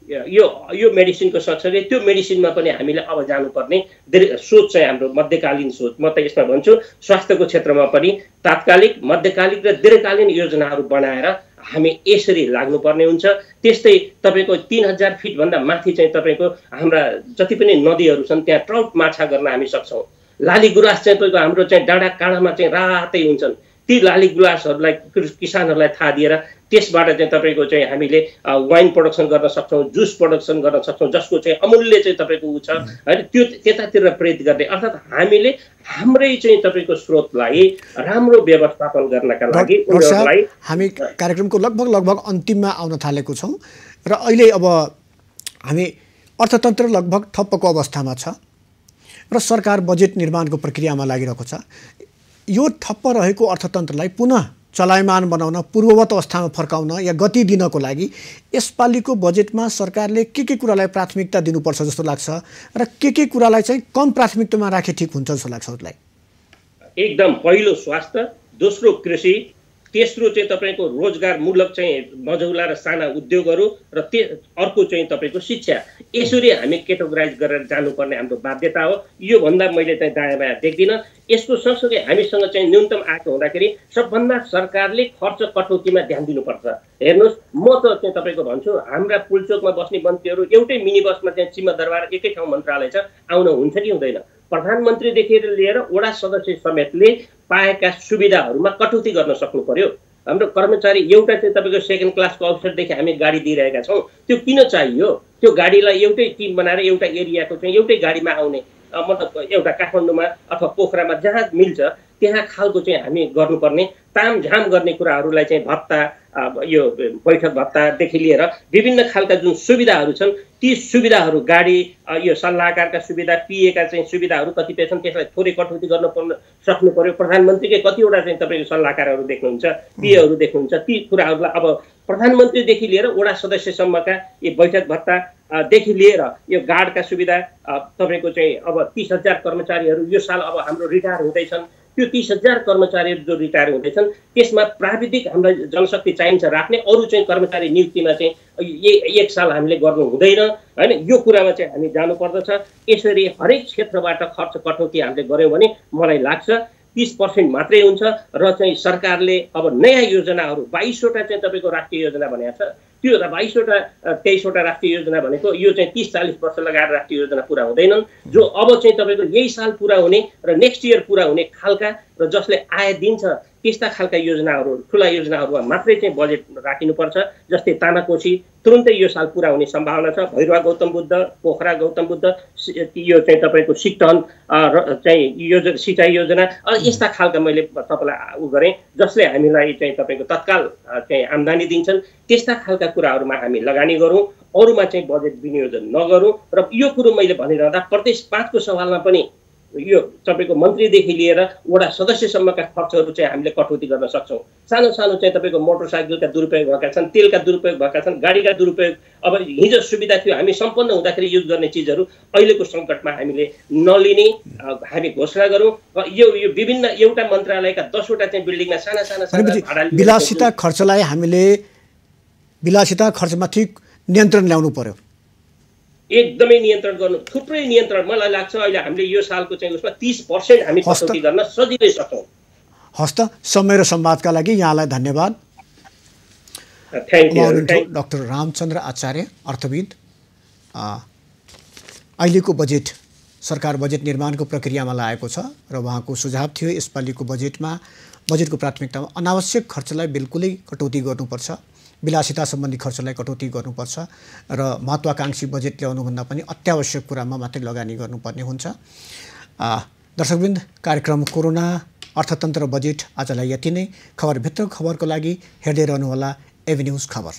यो मेडिसिनको सँगसँगै त्यो मेडिसिनमा पनि हामीले अब जानुपर्ने सोच चाहिँ हाम्रो मध्यकालीन सोच। म त यसमा भन्छु स्वास्थ्यको क्षेत्रमा पनि तात्कालिक, मध्यकालिक र दीर्घकालीन योजनाहरू बनाएर हामी यसरी लाग्नुपर्ने हुन्छ। त्यस्तै तपाईँको 3000 फिटभन्दा माथि चाहिँ तपाईँको हाम्रा जति पनि नदीहरू छन् त्यहाँ ट्राउट माछा गर्न हामी सक्छौँ। लाली गुराँस चाहिँ तपाईँको हाम्रो चाहिँ डाँडा काँडामा चाहिँ रातै हुन्छन्। ती लाली गुराँसहरूलाई किसानहरूलाई थाहा दिएर त्यसबाट चाहिँ तपाईँको चाहिँ हामीले वाइन प्रोडक्सन गर्न सक्छौँ, जुस प्रोडक्सन गर्न सक्छौँ, जसको चाहिँ अमूल्य चाहिँ तपाईँको ऊ छ होइन। त्यो त्यतातिर प्रेरित गर्ने अर्थात् हामीले हाम्रै चाहिँ तपाईँको स्रोतलाई राम्रो व्यवस्थापन गर्नका लागि उनीहरूलाई हामी कार्यक्रमको लगभग अन्तिममा आउन थालेको छौँ र अहिले अब हामी अर्थतन्त्र लगभग ठप्पको अवस्थामा छ र सरकार बजेट निर्माणको प्रक्रियामा लागिरहेको छ। यो ठप्प रहेको अर्थतन्त्रलाई पुनः चलायमान बनाउन, पूर्ववत अवस्थामा फर्काउन या गति दिनको लागि यसपालिको बजेटमा सरकारले के कुरालाई प्राथमिकता दिनुपर्छ जस्तो लाग्छ र के कुरालाई चाहिँ कम प्राथमिकतामा राखे ठिक हुन्छ जस्तो लाग्छ उसलाई? एकदम पहिलो स्वास्थ्य, दोस्रो कृषि, तेस्रो चाहिँ तपाईँको रोजगारमूलक चाहिँ मझौला र साना उद्योगहरू र अर्को चाहिँ तपाईँको शिक्षा। यसरी हामी केटेगोराइज गरेर जानुपर्ने हाम्रो बाध्यता हो। योभन्दा मैले चाहिँ दायाँ बायाँ देख्दिनँ। यसको सँगसँगै हामीसँग चाहिँ न्यूनतम आएको हुँदाखेरि सबभन्दा सरकारले खर्च कटौतीमा ध्यान दिनुपर्छ। हेर्नुहोस् म त चाहिँ तपाईँको भन्छु हाम्रा पुलचोकमा बस्ने मन्त्रीहरू एउटै मिनी बसमा चाहिँ सिंहदरबार एकै ठाउँ मन्त्रालय छ, आउन हुन्छ कि हुँदैन? प्रधानमन्त्रीदेखि लिएर वडा सदस्य समेतले पाएका सुविधाहरूमा कटौती गर्न सक्नु पर्यो। हाम्रो कर्मचारी एउटा चाहिँ तपाईँको सेकेन्ड क्लासको अफिसरदेखि हामी गाडी दिइरहेका छौँ। त्यो किन चाहियो? त्यो गाडीलाई एउटै टिम बनाएर एउटा एरियाको चाहिँ एउटै गाडीमा आउने मतलब एउटा काठमाडौँमा अथवा पोखरामा जहाँ मिल्छ त्यहाँ खालको चाहिँ हामी गर्नुपर्ने तामझाम गर्ने कुराहरूलाई चाहिँ भत्ता यो बैठक भत्तादेखि लिएर विभिन्न खालका जुन सुविधाहरू छन् ती सुविधाहरू गाडी यो सल्लाहकारका सुविधा पिएका चाहिँ सुविधाहरू कतिपय छन् त्यसलाई थोरै कटौती गर्न सक्नु पर्यो। प्रधानमन्त्रीकै कतिवटा चाहिँ तपाईँको सल्लाहकारहरू देख्नुहुन्छ पिएहरू देख्नुहुन्छ ती कुराहरूलाई अब प्रधानमन्त्रीदेखि लिएर वडा सदस्यसम्मका यो बैठक भत्तादेखि लिएर यो गार्डका सुविधा तपाईँको चाहिँ अब 30,000 कर्मचारीहरू यो साल अब हाम्रो रिटायर हुँदैछन् त्यो 30,000 कर्मचारीहरू जो रिटायर हुँदैछन् त्यसमा प्राविधिक हामीलाई जनशक्ति चाहिन्छ राख्ने अरू चाहिँ कर्मचारी नियुक्तिमा चाहिँ एक साल हामीले गर्नु हुँदैन हैन यो कुरामा चाहिँ हामी जानुपर्दछ। यसरी हरेक क्षेत्रबाट खर्च कटौती हामीले गर्यौँ भने मलाई लाग्छ 30% मात्रै हुन्छ र चाहिँ सरकारले अब नयाँ योजनाहरू 22वटा चाहिँ तपाईँको राष्ट्रिय योजना भनेको छ त्यो 22वटा 23वटा राष्ट्रिय योजना भनेको यो चाहिँ 30-40 वर्ष लगाएर राष्ट्रिय योजना पुरा हुँदैनन् जो अब चाहिँ तपाईँको यही साल पुरा हुने र नेक्स्ट इयर पुरा हुने खालका र जसले आय दिन्छ त्यस्ता खालका योजनाहरू ठुला योजनाहरूमा मात्रै चाहिँ बजेट राखिनुपर्छ। जस्तै तानाकोशी तुरुन्तै यो साल पुरा हुने सम्भावना छ। भैरवा गौतम बुद्ध पोखरा गौतम बुद्ध यो चाहिँ तपाईँको सिक्टन चाहिँ सिँचाइ योजना यस्ता खालका मैले तपाईँलाई उ गरेँ जसले हामीलाई चाहिँ तपाईँको तत्काल चाहिँ आम्दानी दिन्छन् त्यस्ता खालका कुराहरूमा हामी लगानी गरौँ अरूमा चाहिँ बजेट विनियोजन नगरौँ। र यो कुरो मैले भनिरहँदा प्रदेश 5 को सवालमा पनि यो तपाईँको मन्त्रीदेखि लिएर वडा सदस्यसम्मका खर्चहरू चाहिँ हामीले कटौती गर्न सक्छौँ। सानो सानो चाहिँ तपाईँको मोटरसाइकलका दुरुपयोग भएका छन् तेलका दुरुपयोग भएका छन् गाडीका दुरुपयोग अब हिजो सुविधा थियो हामी सम्पन्न हुँदाखेरि युज गर्ने चिजहरू अहिलेको सङ्कटमा हामीले नलिने हामी घोषणा गरौँ। यो विभिन्न एउटा मन्त्रालयका 10वटा चाहिँ बिल्डिङमा साना साना विलासिता खर्चलाई हामीले विलासिता खर्चमाथि नियन्त्रण ल्याउनु पर्यो। एकदमै नियन्त्रण गर्नु थुप्रै नियन्त्रण मलाई लाग्छ अहिले हामीले यो सालको चाहिँ उसमा 30% हामी कटौती गर्न सजिलै सक्छौँ। हस्त समय र संवादका लागि यहाँलाई धन्यवाद। Thank you. डाक्टर रामचन्द्र आचार्य अर्थविद। अहिलेको बजेट सरकार बजेट निर्माणको प्रक्रियामा लागेको छ र उहाँको सुझाव थियो यसपालिको बजेटको प्राथमिकतामा अनावश्यक खर्चलाई बिल्कुलै कटौती गर्नुपर्छ विलासिता सम्बन्धी खर्चलाई कटौती गर्नुपर्छ र महत्त्वाकांक्षी बजेट ल्याउनुभन्दा पनि अत्यावश्यक कुरामा मात्रै लगानी गर्नुपर्ने हुन्छ। दर्शकवृन्द कार्यक्रम कोरोना अर्थतन्त्र बजेट आजलाई यति नै। खबरभित्र खबरको लागि हेर्दै रहनुहोला एभी न्यूज खबर।